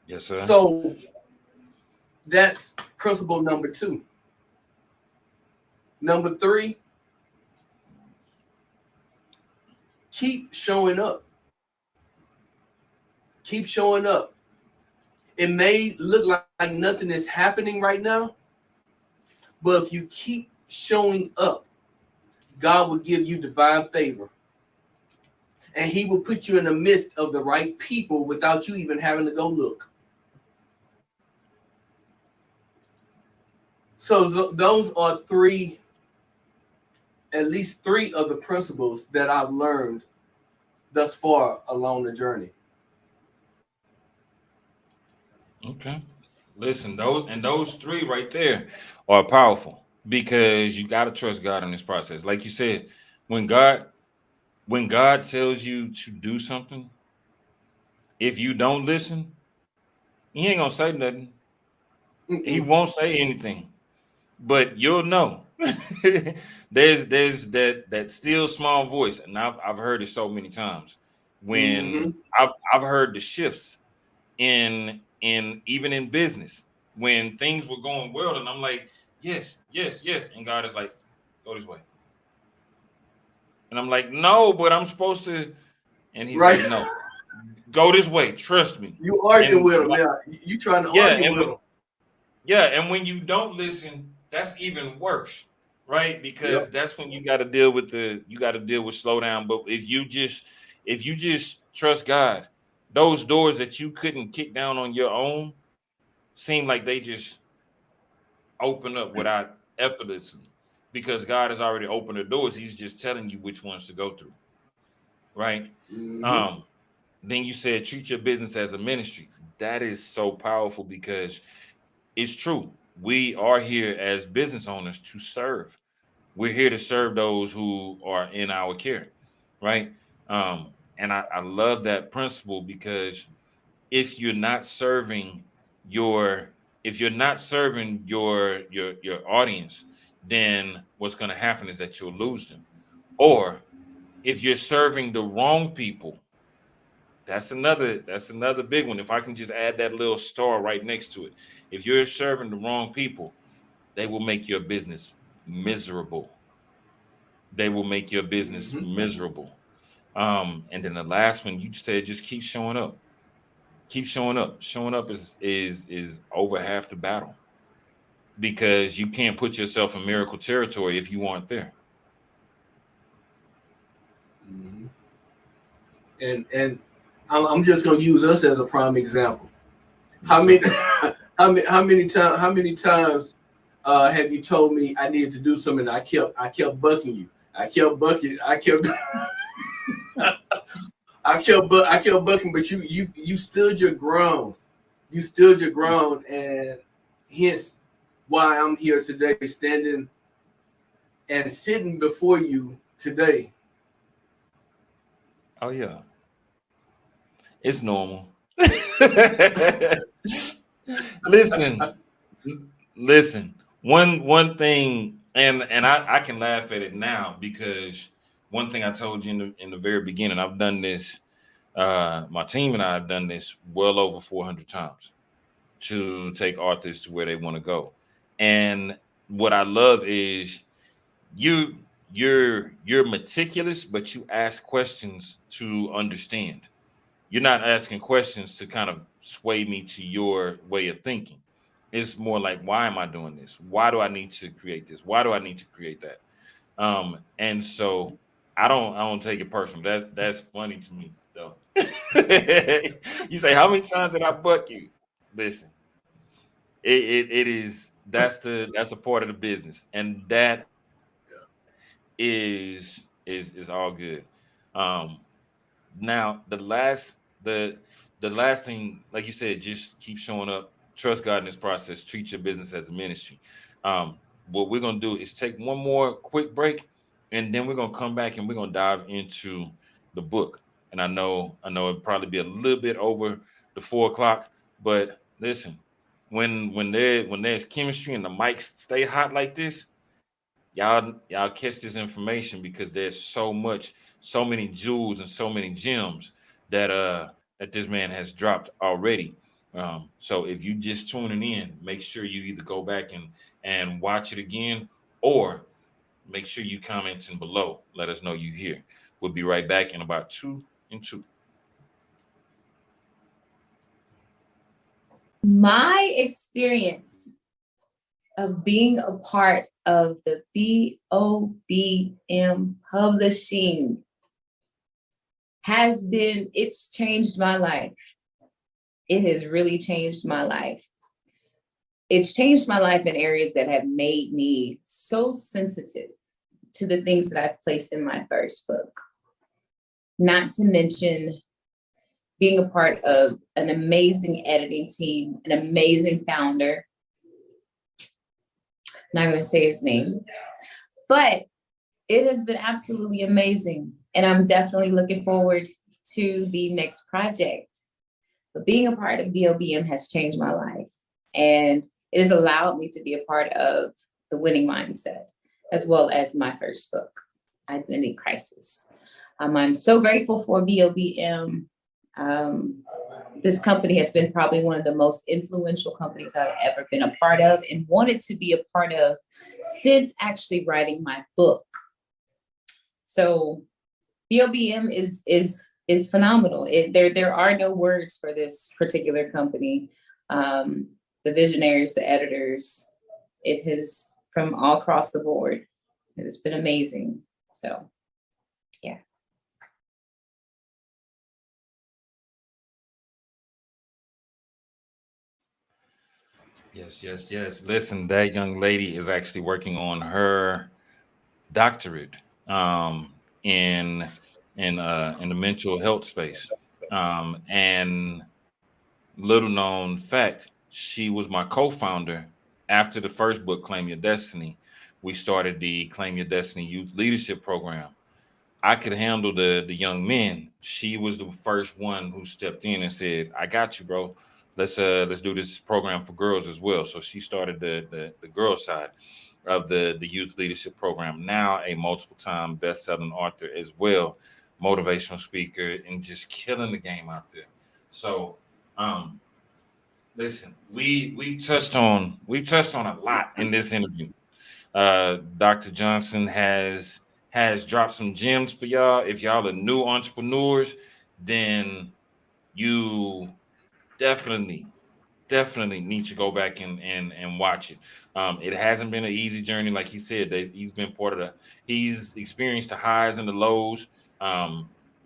Yes, sir. So that's principle number two. Number three, keep showing up. Keep showing up. It may look like nothing is happening right now, but if you keep showing up, God will give you divine favor. And he will put you in the midst of the right people without you even having to go look. So those are at least three of the principles that I've learned thus far along the journey. Okay. Listen, those three right there are powerful because you got to trust God in this process. Like you said, when God when God tells you to do something, if you don't listen, he ain't gonna say nothing. He Mm-mm. won't say anything, but you'll know. There's that still small voice, and I've heard it so many times when Mm-hmm. I've heard the shifts in even in business when things were going well, and I'm like, yes, yes, yes, and God is like, go this way, and I'm like, no, but I'm supposed to, and He's like, Right. no, go this way, trust me, You arguing and with him now. You trying to yeah, argue with him. yeah, and when you don't listen, that's even worse, right? Because Yep. that's when you got to deal with slow down. But if you just trust God, those doors that you couldn't kick down on your own seem like they just open up without effortlessly because God has already opened the doors. He's just telling you which ones to go through, right? Mm-hmm. Um, then you said treat your business as a ministry. That is so powerful because it's true. We are here as business owners to serve. We're here to serve those who are in our care, right? And I love that principle because if you're not serving your if you're not serving your audience, then what's going to happen is that you'll lose them. Or if you're serving the wrong people, that's another big one. If I can just add that little star right next to it, if you're serving the wrong people, they will make your business miserable. They will make your business Mm-hmm. miserable. And then the last one you said, just keep showing up. Keep showing up. Showing up is over half the battle because you can't put yourself in miracle territory if you aren't there. Mm-hmm. And I'm just gonna use us as a prime example. How Yes, many sir. how many times have you told me I needed to do something? I kept bucking you. I kept bucking. I kept bucking, but you stood your ground. You stood your ground, and hence why I'm here today, standing and sitting before you today. Oh yeah, it's normal. Listen, listen. One thing, and I can laugh at it now because one thing I told you in the very beginning, I've done this. My team and I have done this well over 400 times to take authors to where they want to go. And what I love is you you're meticulous, but you ask questions to understand. You're not asking questions to kind of sway me to your way of thinking. It's more like, why am I doing this? Why do I need to create this? Why do I need to create that? And so I don't take it personal. That's funny to me though. You say, how many times did I buck you? Listen, it is that's a part of the business, and that is all good. Um, Now, the last thing, like you said, just keep showing up, trust God in this process, treat your business as a ministry. What we're gonna do is take one more quick break, and then we're gonna come back and we're gonna dive into the book. And I know it'll probably be a little bit over the 4 o'clock, but listen, when there's chemistry and the mics stay hot like this, y'all catch this information because there's so many jewels and so many gems that this man has dropped already. So if you just tuning in, make sure you either go back and watch it again, or make sure you commenting below, let us know you here. We'll be right back in about two and two. My experience of being a part of the BOBM publishing it's changed my life. It has really changed my life. It's changed my life in areas that have made me so sensitive to the things that I've placed in my first book. Not to mention being a part of an amazing editing team, an amazing founder. Not going to say his name, but it has been absolutely amazing. And I'm definitely looking forward to the next project. But being a part of BOBM has changed my life. And it has allowed me to be a part of the winning mindset, as well as my first book, Identity Crisis. I'm so grateful for BOBM. This company has been probably one of the most influential companies I've ever been a part of and wanted to be a part of since actually writing my book. So BOBM is phenomenal. There are no words for this particular company. The visionaries, the editors, it has from all across the board. It has been amazing. So, yeah. Yes. Listen, that young lady is actually working on her doctorate in in the mental health space. And little known fact, she was my co-founder after the first book, Claim Your Destiny. We started the Claim Your Destiny Youth Leadership Program. I could handle the young men. She was the first one who stepped in and said, "I got you, bro. Let's do this program for girls as well." So she started the girl side of the youth leadership program. Now a multiple time best-selling author as well, motivational speaker, and just killing the game out there. So um listen, we've touched on a lot in this interview. Dr. Johnson has dropped some gems for y'all. If y'all are new entrepreneurs, then you definitely definitely need to go back and watch it. It hasn't been an easy journey, like he said. That he's been part of he's experienced the highs and the lows,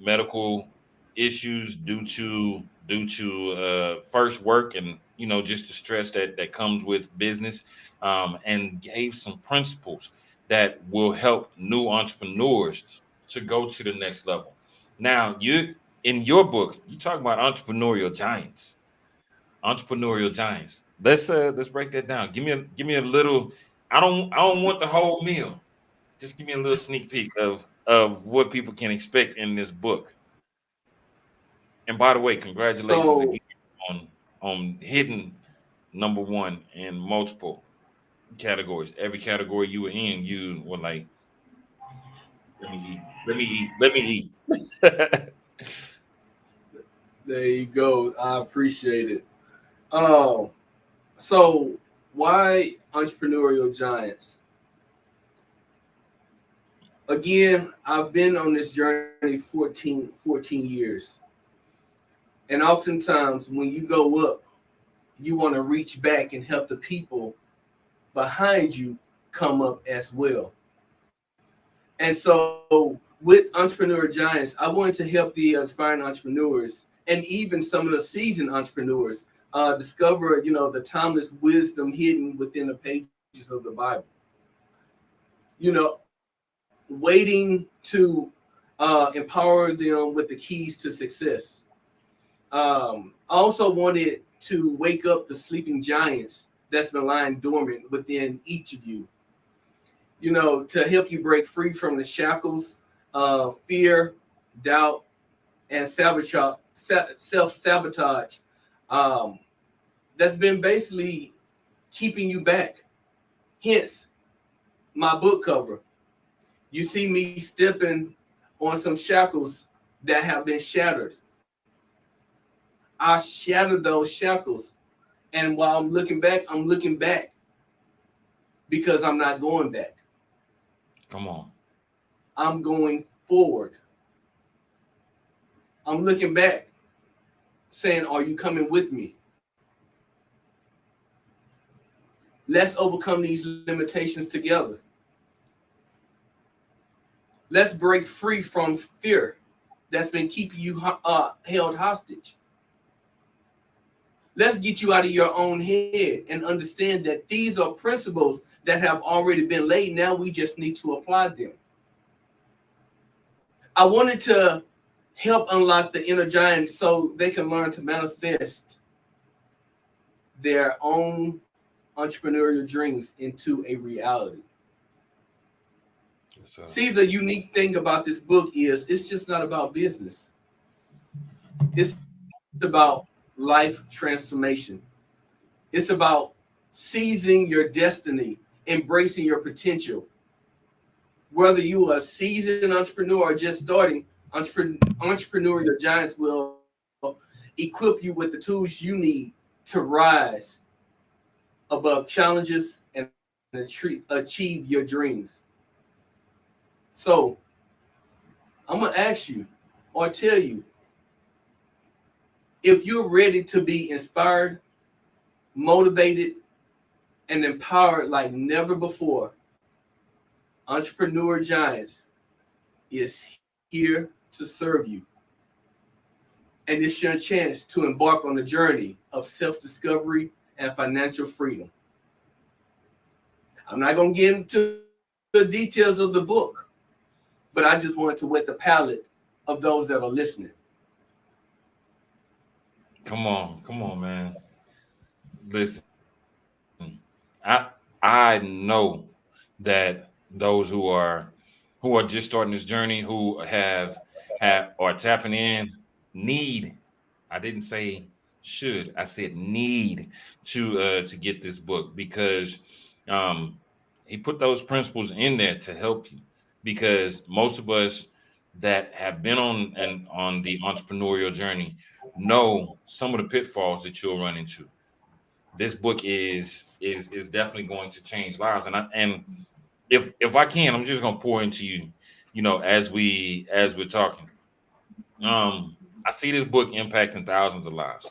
medical issues due to first work, and just the stress that comes with business, and gave some principles that will help new entrepreneurs to go to the next level. Now, you in your book, you talk about entrepreneurial giants. Entrepreneurial Giants. Let's break that down. Give me a little. I don't want the whole meal. Just give me a little sneak peek of what people can expect in this book. And by the way, congratulations So again on hitting number one in multiple categories. Every category you were in, you were like, let me eat, let me eat, let me eat. there you go. I appreciate it. Um, so why entrepreneurial giants? Again, I've been on this journey 14 years. And oftentimes when you go up, you want to reach back and help the people behind you come up as well. And so with Entrepreneur Giants, I wanted to help the aspiring entrepreneurs and even some of the seasoned entrepreneurs discover, the timeless wisdom hidden within the pages of the Bible. You know, waiting to empower them with the keys to success. I also wanted to wake up the sleeping giants that's been lying dormant within each of you, to help you break free from the shackles of fear, doubt, and self-sabotage um, that's been basically keeping you back. Hence, my book cover. You see me stepping on some shackles that have been shattered. I shattered those shackles. And while I'm looking back because I'm not going back. Come on. I'm going forward. I'm looking back saying, are you coming with me? Let's overcome these limitations together. Let's break free from fear that's been keeping you held hostage. Let's get you out of your own head and understand that these are principles that have already been laid. Now we just need to apply them. I wanted to help unlock the inner giant so they can learn to manifest their own entrepreneurial dreams into a reality. See, the unique thing about this book is it's just not about business. It's about life transformation. It's about seizing your destiny, embracing your potential. Whether you are a seasoned entrepreneur or just starting, Entrepreneurial Giants will equip you with the tools you need to rise above challenges and achieve your dreams. So I'm going to ask you or tell you, if you're ready to be inspired, motivated, and empowered like never before, Entrepreneur Giants is here to serve you. And it's your chance to embark on a journey of self-discovery and financial freedom. I'm not going to get into the details of the book, but I just wanted to whet the palate of those that are listening. Come on, man. Listen, I know that those who are just starting this journey, who have are tapping in, need. I didn't say should. I said need to get this book because um, he put those principles in there to help you. Because most of us that have been on the entrepreneurial journey know some of the pitfalls that you'll run into. This book is definitely going to change lives, and if I can, I'm just gonna pour into you, as we're talking. I see this book impacting thousands of lives.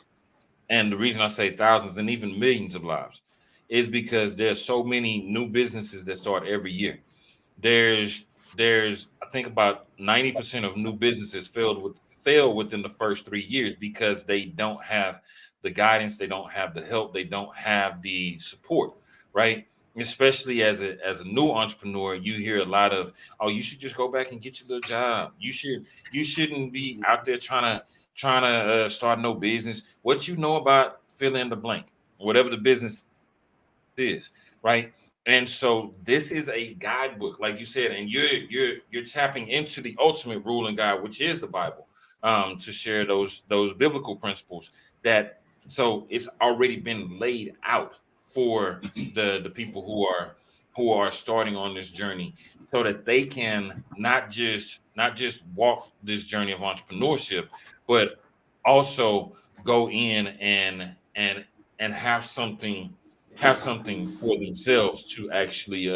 And the reason I say thousands and even millions of lives is because there's so many new businesses that start every year. There's I think about 90% of new businesses fail within the first 3 years because they don't have the guidance, they don't have the help, they don't have the support, right? Especially as a new entrepreneur, you hear a lot of, oh, you should just go back and get your little job. You shouldn't be out there trying to start no business. What you know about fill in the blank, whatever the business is, right? And so this is a guidebook, like you said, and you're tapping into the ultimate rule and guide, which is the Bible, to share those biblical principles that so it's already been laid out for the people who are starting on this journey so that they can not just walk this journey of entrepreneurship, but also go in and have something for themselves to actually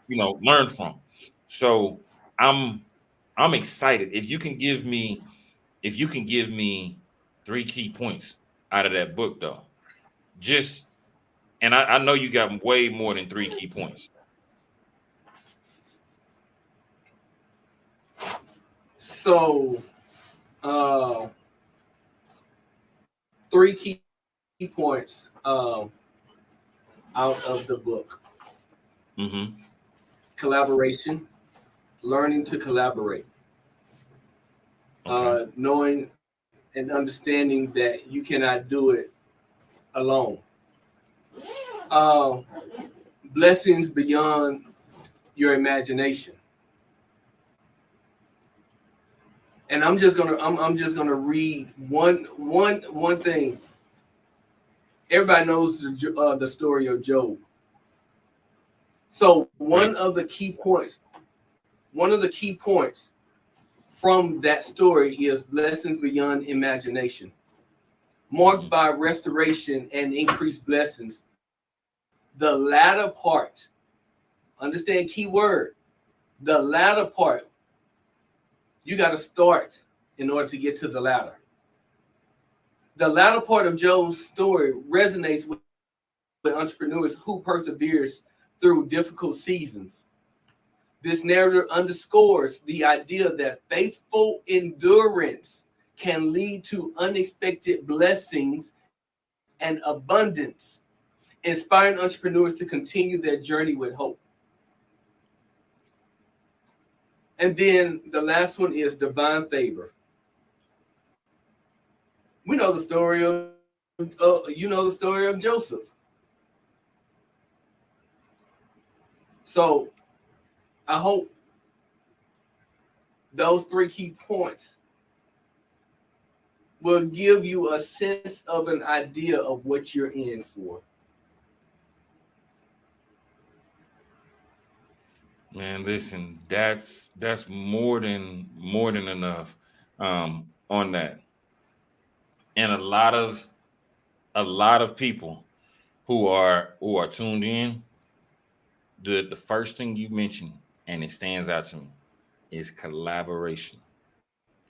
learn from. So I'm I'm excited. If you can give me 3 key points out of that book though. Just and I know you got way more than 3 key points. So, uh, 3 key points out of the book: Mm-hmm. collaboration, learning to collaborate, Okay. knowing and understanding that you cannot do it alone. Uh, blessings beyond your imagination. And I'm just gonna read one thing. Everybody knows the story of Job. So Right. one of the key points from that story is blessings beyond imagination, marked Mm-hmm. by restoration and increased blessings. The latter part, understand key word, the latter part, you got to start in order to get to the ladder. The latter part of Joe's story resonates with entrepreneurs who perseveres through difficult seasons. This narrative underscores the idea that faithful endurance can lead to unexpected blessings and abundance, inspiring entrepreneurs to continue their journey with hope. And then the last one is divine favor. We know the story of, you know the story of Joseph. So I hope those three key points will give you a sense of an idea of what you're in for. Man, listen, that's more than enough on that. And a lot of people who are tuned in, the first thing you mentioned, and it stands out to me, is collaboration.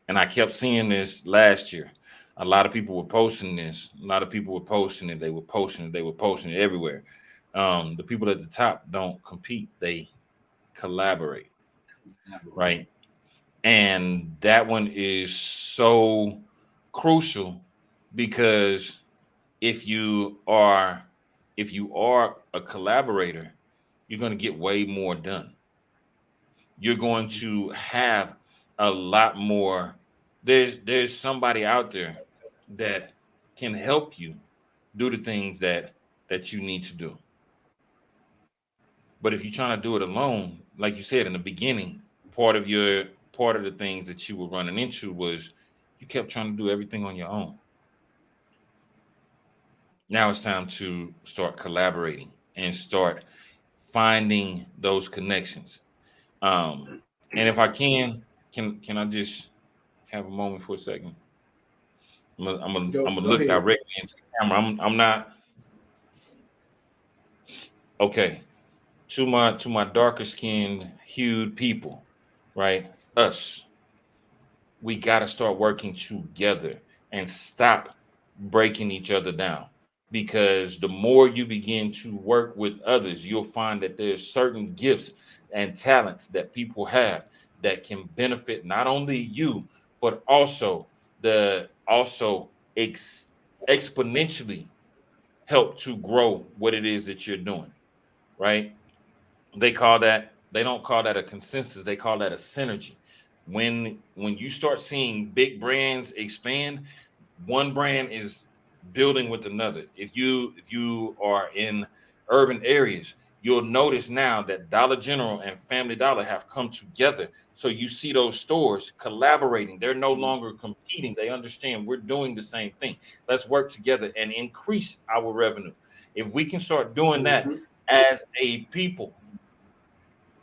And I kept seeing this last year. A lot of people were posting this. A lot of people were posting it. They were posting it. They were posting it everywhere. The people at the top don't compete. They collaborate, right? And that one is so crucial because if you are if you are a collaborator, you're going to get way more done. You're going to have a lot more. There's somebody out there that can help you do the things that you need to do. But if you're trying to do it alone, like you said in the beginning, part of your part of the things that you were running into was you kept trying to do everything on your own. Now it's time to start collaborating and start finding those connections. Um, and if I can I just have a moment for a second? I'm gonna Go look ahead. directly into the camera. I'm not okay. To my darker skinned, hued people, right? Us, we got to start working together and stop breaking each other down, because the more you begin to work with others, you'll find that there's certain gifts and talents that people have that can benefit not only you but also the also ex, exponentially help to grow what it is that you're doing, right? They don't call that a consensus, they call that a synergy. When you start seeing big brands expand, one brand is building with another. If you are in urban areas, you'll notice now that Dollar General and Family Dollar have come together. So you see those stores collaborating. They're no longer competing. They understand we're doing the same thing. Let's work together and increase our revenue. If we can start doing that Mhm. as a people,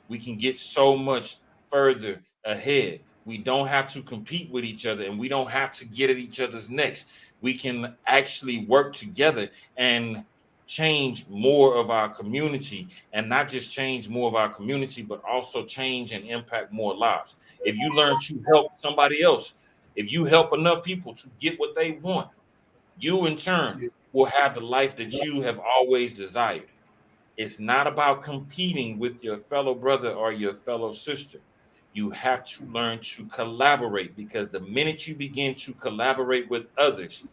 we can get so much further ahead. We don't have to compete with each other and we don't have to get at each other's necks. We can actually work together and change more of our community, and not just change more of our community, but also change and impact more lives. If you learn to help somebody else, if you help enough people to get what they want, you in turn will have the life that you have always desired. It's not about competing with your fellow brother or your fellow sister. You have to learn to collaborate, because the minute you begin to collaborate with others,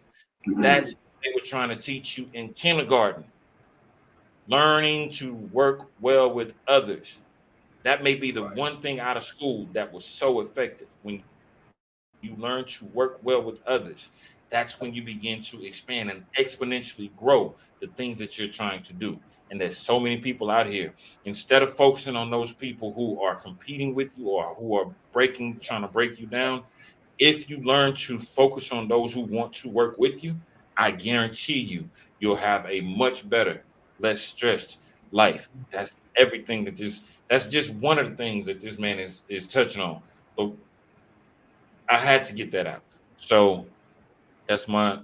that's what they were trying to teach you in kindergarten. Learning to work well with others. That may be the Right. one thing out of school that was so effective. When you learn to work well with others, that's when you begin to expand and exponentially grow the things that you're trying to do. And there's so many people out here, instead of focusing on those people who are competing with you or who are trying to break you down, if you learn to focus on those who want to work with you, I guarantee you'll have a much better, less stressed life. That's just one of the things that this man is touching on. But I had to get that out. So that's my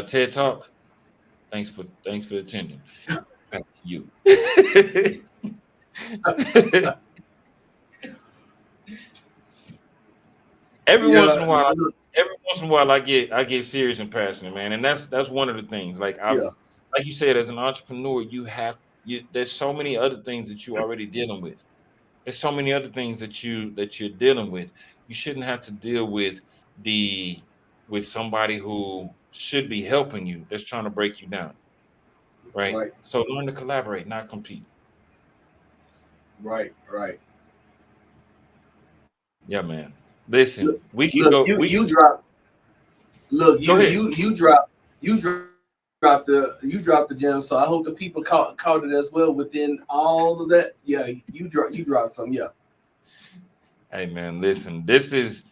TED talk. Thanks for attending. Back to you. Every once Yeah. in a while, every once in a while I get serious and passionate, man, and that's one of the things. Like Yeah. like you said, as an entrepreneur, there's so many other things that you're already dealing with. There's so many other things that you're dealing with. You shouldn't have to deal the with somebody who should be helping you that's trying to break you down, right? Right. So learn to collaborate, not compete. Right. Right. Yeah, man. Listen, Look, we can look, go. you We can you drop. Look, go ahead. you dropped the gem. So I hope the people caught it as well within all of that. Yeah, you dropped some. Yeah. Hey, man. Listen, this is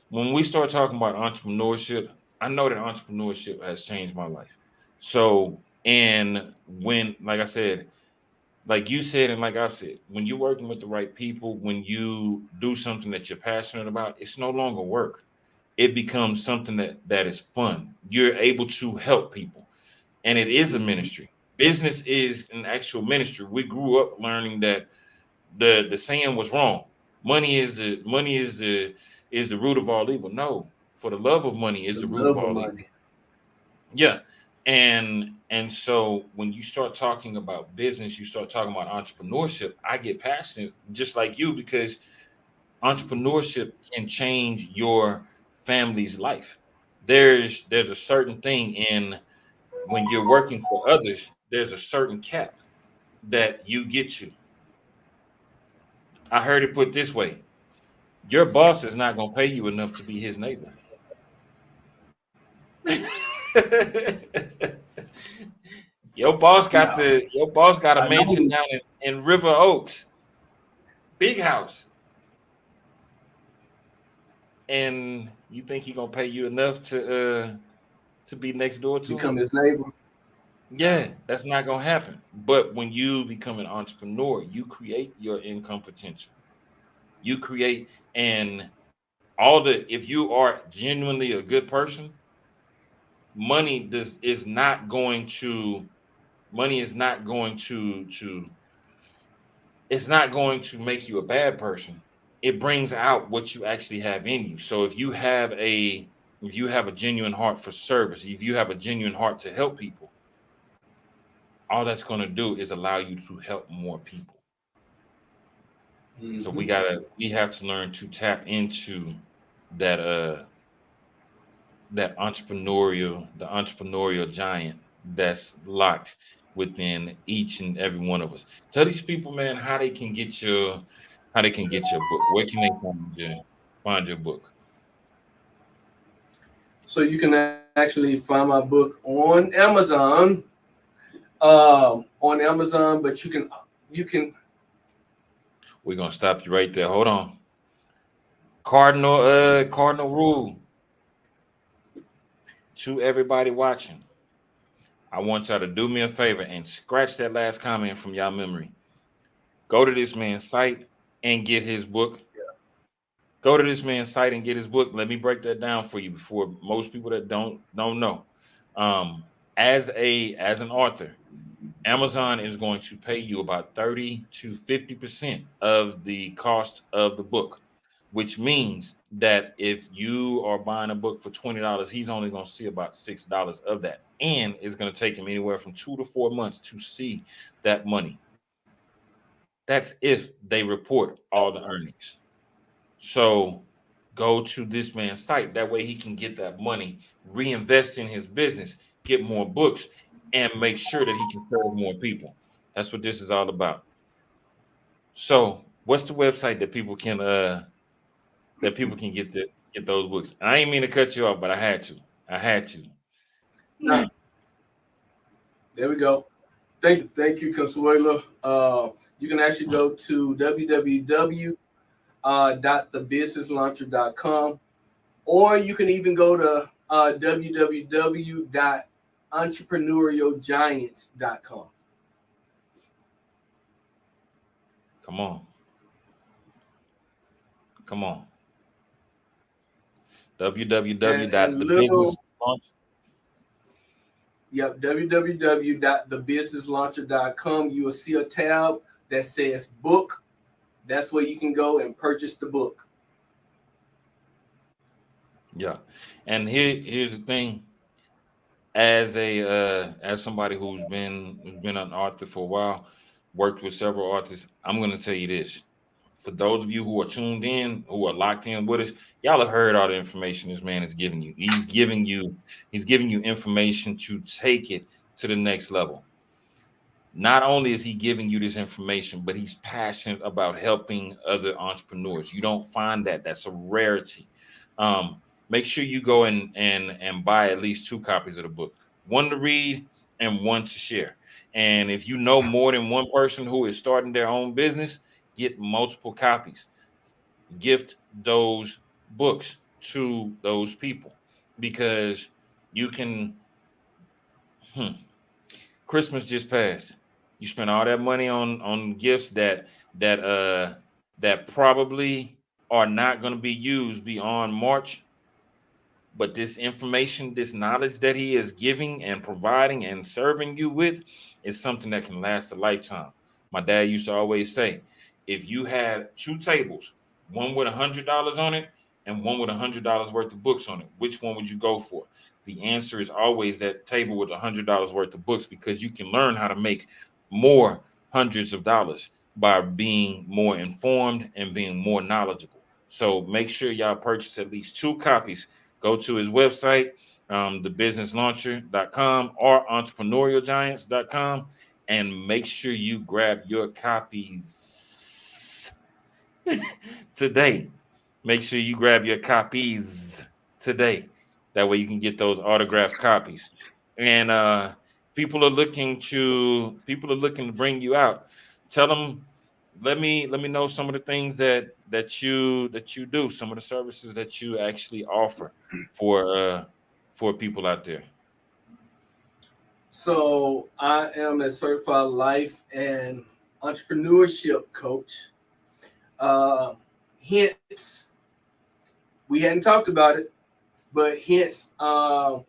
when we start talking about entrepreneurship. I know that entrepreneurship has changed my life. So, and when, like I said, like you said, and like I've said, when you're working with the right people, when you do something that you're passionate about, it's no longer work. It becomes something that is fun. You're able to help people, and it is a Mhm. ministry. Business is an actual ministry. We grew up learning that the saying was wrong. Money is the root of all evil. No, for the love of money is The the root of love of all evil. money. Yeah. And so when you start talking about business, you start talking about entrepreneurship, I get passionate just like you because entrepreneurship can change your family's life. There's a certain thing in when you're working for others, there's a certain cap that you get to. I heard it put this way. Your boss is not gonna pay you enough to be his neighbor. Now Your boss got a I know mansion down in River Oaks, big house, and you think he gonna pay you enough to be next door to him? become his neighbor. Yeah, that's not gonna happen. But when you become an entrepreneur, you create your income potential. You create and all the if you are genuinely a good person, money does is not going to money is not going to it's not going to make you a bad person. It brings out what you actually have in you. So if you have a genuine heart for service, if you have a genuine heart to help people, all that's going to do is allow you to help more people. So Hmm. we have to learn to tap into that the entrepreneurial giant that's locked within each and every one of us. Tell these people, man, how they can get your book. Where can they find your book? So you can actually find my book on Amazon, but you can We're gonna stop you right there. Hold on. Cardinal rule to everybody watching. I want y'all to do me a favor and scratch that last comment from y'all memory. Go to this man's site and get his book. Go to this man's site and get his book. Let me break that down for you before most people that don't know. Um, as an author, Amazon is going to pay you about 30 to 50% of the cost of the book, which means that if you are buying a book for $20, he's only going to see about $6 of that. And it's going to take him anywhere from 2 to 4 months to see that money. That's if they report all the earnings. So go to this man's site. That way he can get that money, reinvest in his business, get more books, and make sure that he can serve more people. That's what this is all about. So what's the website that people can get those books? And I ain't mean to cut you off, but I had to. I had to. Nah, there we go. Thank you, Consuelo. You can actually go to www.thebusinesslauncher.com, or you can even go to www.entrepreneurialgiants.com. Come on. Come on. And little, www.thebusinesslaunch. yep, www.thebusinesslauncher.com. You will see a tab that says book. That's where you can go and purchase the book. Yeah. And here's the thing. As somebody who's been an author for a while, worked with several artists, I'm gonna tell you this. For those of you who are tuned in, who are locked in with us, y'all have heard all the information this man is giving you. He's giving you information to take it to the next level. Not only is he giving you this information, but he's passionate about helping other entrepreneurs. You don't find that. That's a rarity. Make sure you go and buy at least two copies of the book, one to read and one to share. And if you know more than one person who is starting their own business, get multiple copies. Gift those books to those people because you can. Hmm, Christmas just passed. You spent all that money on gifts that probably are not going to be used beyond March. But this information, this knowledge that he is giving and providing and serving you with is something that can last a lifetime. My dad used to always say, if you had two tables, one with $100 on it and one with $100 worth of books on it, which one would you go for? The answer is always that table with $100 worth of books because you can learn how to make more hundreds of dollars by being more informed and being more knowledgeable. So make sure y'all purchase at least two copies. Go to his website, thebusinesslauncher.com or entrepreneurialgiants.com, and make sure you grab your copies today. Make sure you grab your copies today. That way you can get those autographed copies. And people are looking to bring you out. Tell them, let me know some of the things that you do, some of the services that you actually offer for people out there. So I am a certified life and entrepreneurship coach. Uh, Hence, we hadn't talked about it, but hence, I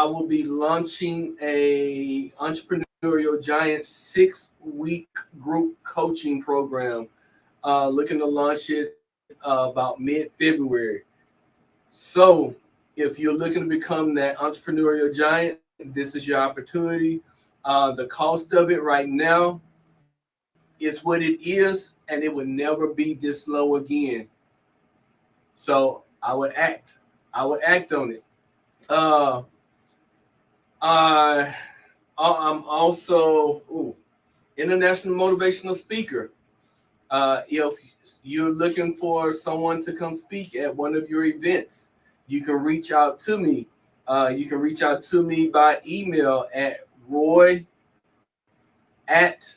will be launching a Entrepreneurial Giants 6-week group coaching program. Looking to launch it about mid-February. So, if you're looking to become that entrepreneurial giant, this is your opportunity. The cost of it right now is what it is, and it would never be this low again. So I would act. I would act on it. Uh, I I'm also international motivational speaker. If you're looking for someone to come speak at one of your events, you can reach out to me. You can reach out to me by email at at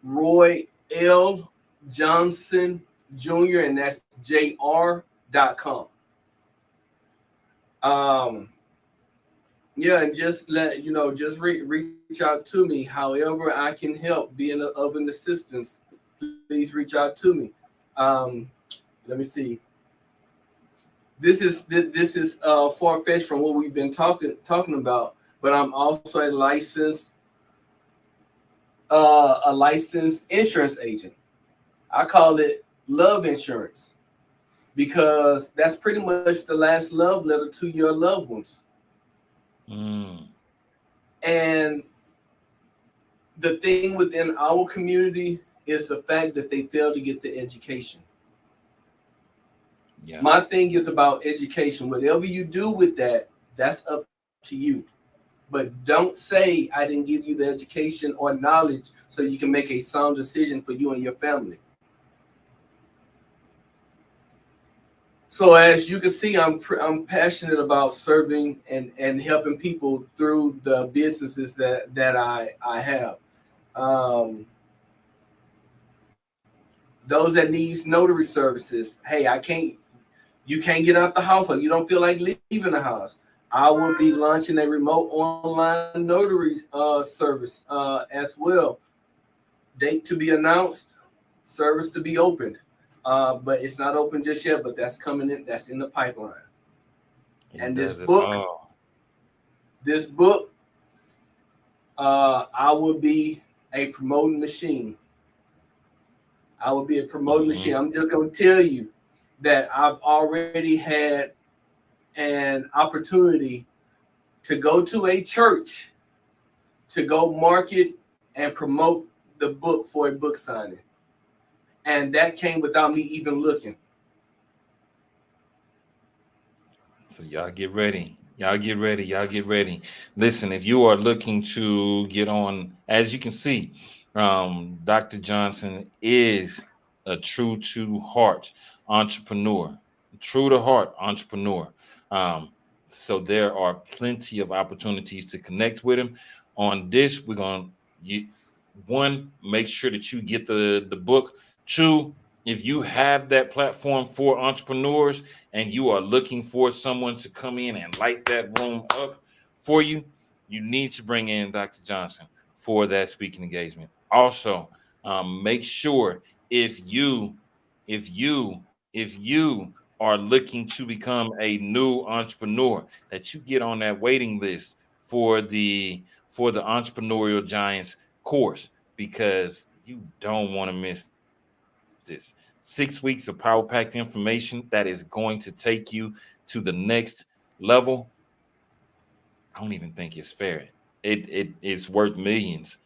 Roy L. Johnson Jr. and that's JR.com. Yeah, and just let you know, just reach out to me. However, I can help being of an assistance. Please reach out to me. Um, Let me see. This is far fetched from what we've been talking about, but I'm also a licensed insurance agent. I call it love insurance because that's pretty much the last love letter to your loved ones. Mm, And the thing within our community is the fact that they fail to get the education. yeah. My thing is about education. Whatever you do with that, that's up to you. But don't say I didn't give you the education or knowledge so you can make a sound decision for you and your family. So as you can see, I'm passionate about serving and helping people through the businesses that I have. Um, those that needs notary services. Hey, you can't get out the house or you don't feel like leaving the house. I will be launching a remote online notary service as well. Date to be announced, service to be opened. But it's not open just yet, but that's coming in, that's in the pipeline. He And does it all. this book, I will be a promoting machine. I will be a promoting Hmm. machine. I'm just gonna tell you that I've already had an opportunity to go to a church to go market and promote the book for a book signing. And that came without me even looking. So y'all get ready. Y'all get ready. Y'all get ready. Listen, if you are looking to get on, as you can see, Dr. Johnson is a true to heart entrepreneur, true to heart entrepreneur. Um, so there are plenty of opportunities to connect with him. On this, we're going to, one, make sure that you get the book. Two, if you have that platform for entrepreneurs and you are looking for someone to come in and light that room up for you, you need to bring in Dr. Johnson for that speaking engagement. Also, make sure if you if you if you are looking to become a new entrepreneur, that you get on that waiting list for the Entrepreneurial Giants course, because you don't want to miss this. 6 weeks of power packed information that is going to take you to the next level. I don't even think it's fair. It's worth millions.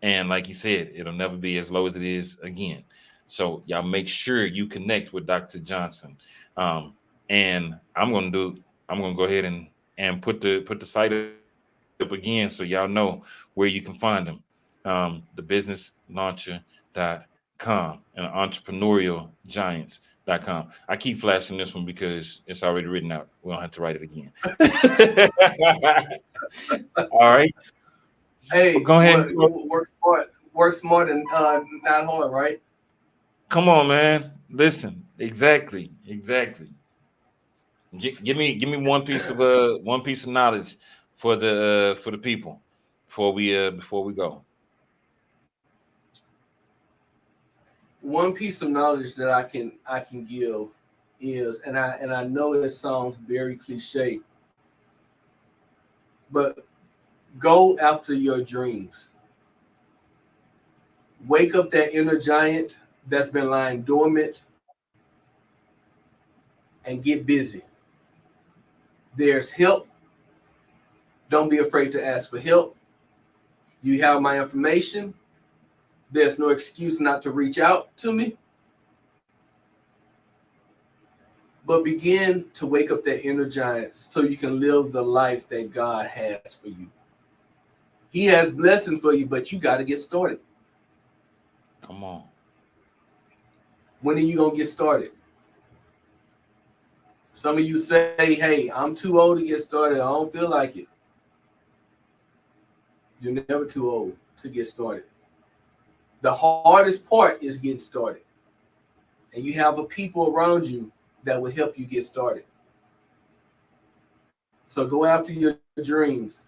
And like you said, it'll never be as low as it is again. So y'all make sure you connect with Dr. Johnson. And I'm gonna go ahead and put the site up again so y'all know where you can find them. Thebusinesslauncher.com and entrepreneurialgiants.com. I keep flashing this one because it's already written out. We don't have to write it again. All right. But Hey, go ahead and work smart and not hard, right? come on, man. Listen, exactly. Give me one piece of knowledge for the people before we go. One piece of knowledge that I can give is, and I know it sounds very cliche, but go after your dreams. Wake up that inner giant that's been lying dormant and get busy. There's help. Don't be afraid to ask for help. You have my information. There's no excuse not to reach out to me, but begin to wake up that inner giant so you can live the life that God has for you. He has blessings for you, but you got to get started. Come on. When are you going to get started? Some of you say, hey, I'm too old to get started. I don't feel like it. You're never too old to get started. The hardest part is getting started. And you have a people around you that will help you get started. So go after your dreams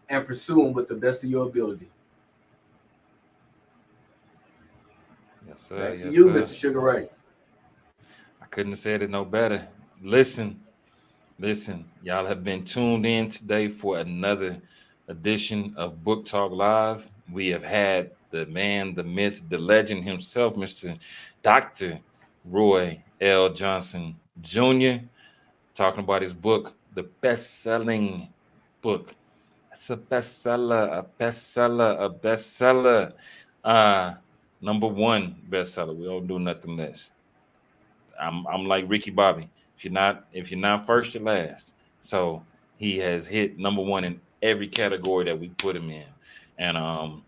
and pursue them with the best of your ability. Yes, sir. Back to Yes, you, sir. Mr. Sugar Ray. I couldn't have said it no better. Listen, y'all have been tuned in today for another edition of Book Talk Live. We have had the man, the myth, the legend himself, Mr. Dr. Roy L. Johnson Jr., talking about his book, the best-selling book. It's a bestseller, a bestseller, a bestseller. Uh, Number one bestseller. We don't do nothing less. I'm like Ricky Bobby. If you're not first, you're last. So he has hit number one in every category that we put him in. And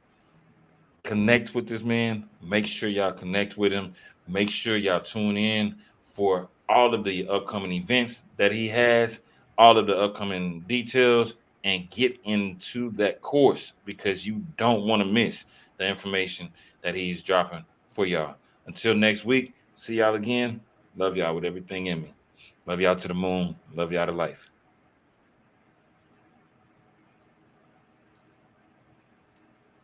connect with this man. Make sure y'all connect with him. Make sure y'all tune in for all of the upcoming events that he has, all of the upcoming details, and get into that course because you don't want to miss the information that he's dropping for y'all. Until next week, see y'all again. Love y'all with everything in me. Love y'all to the moon. Love y'all to life.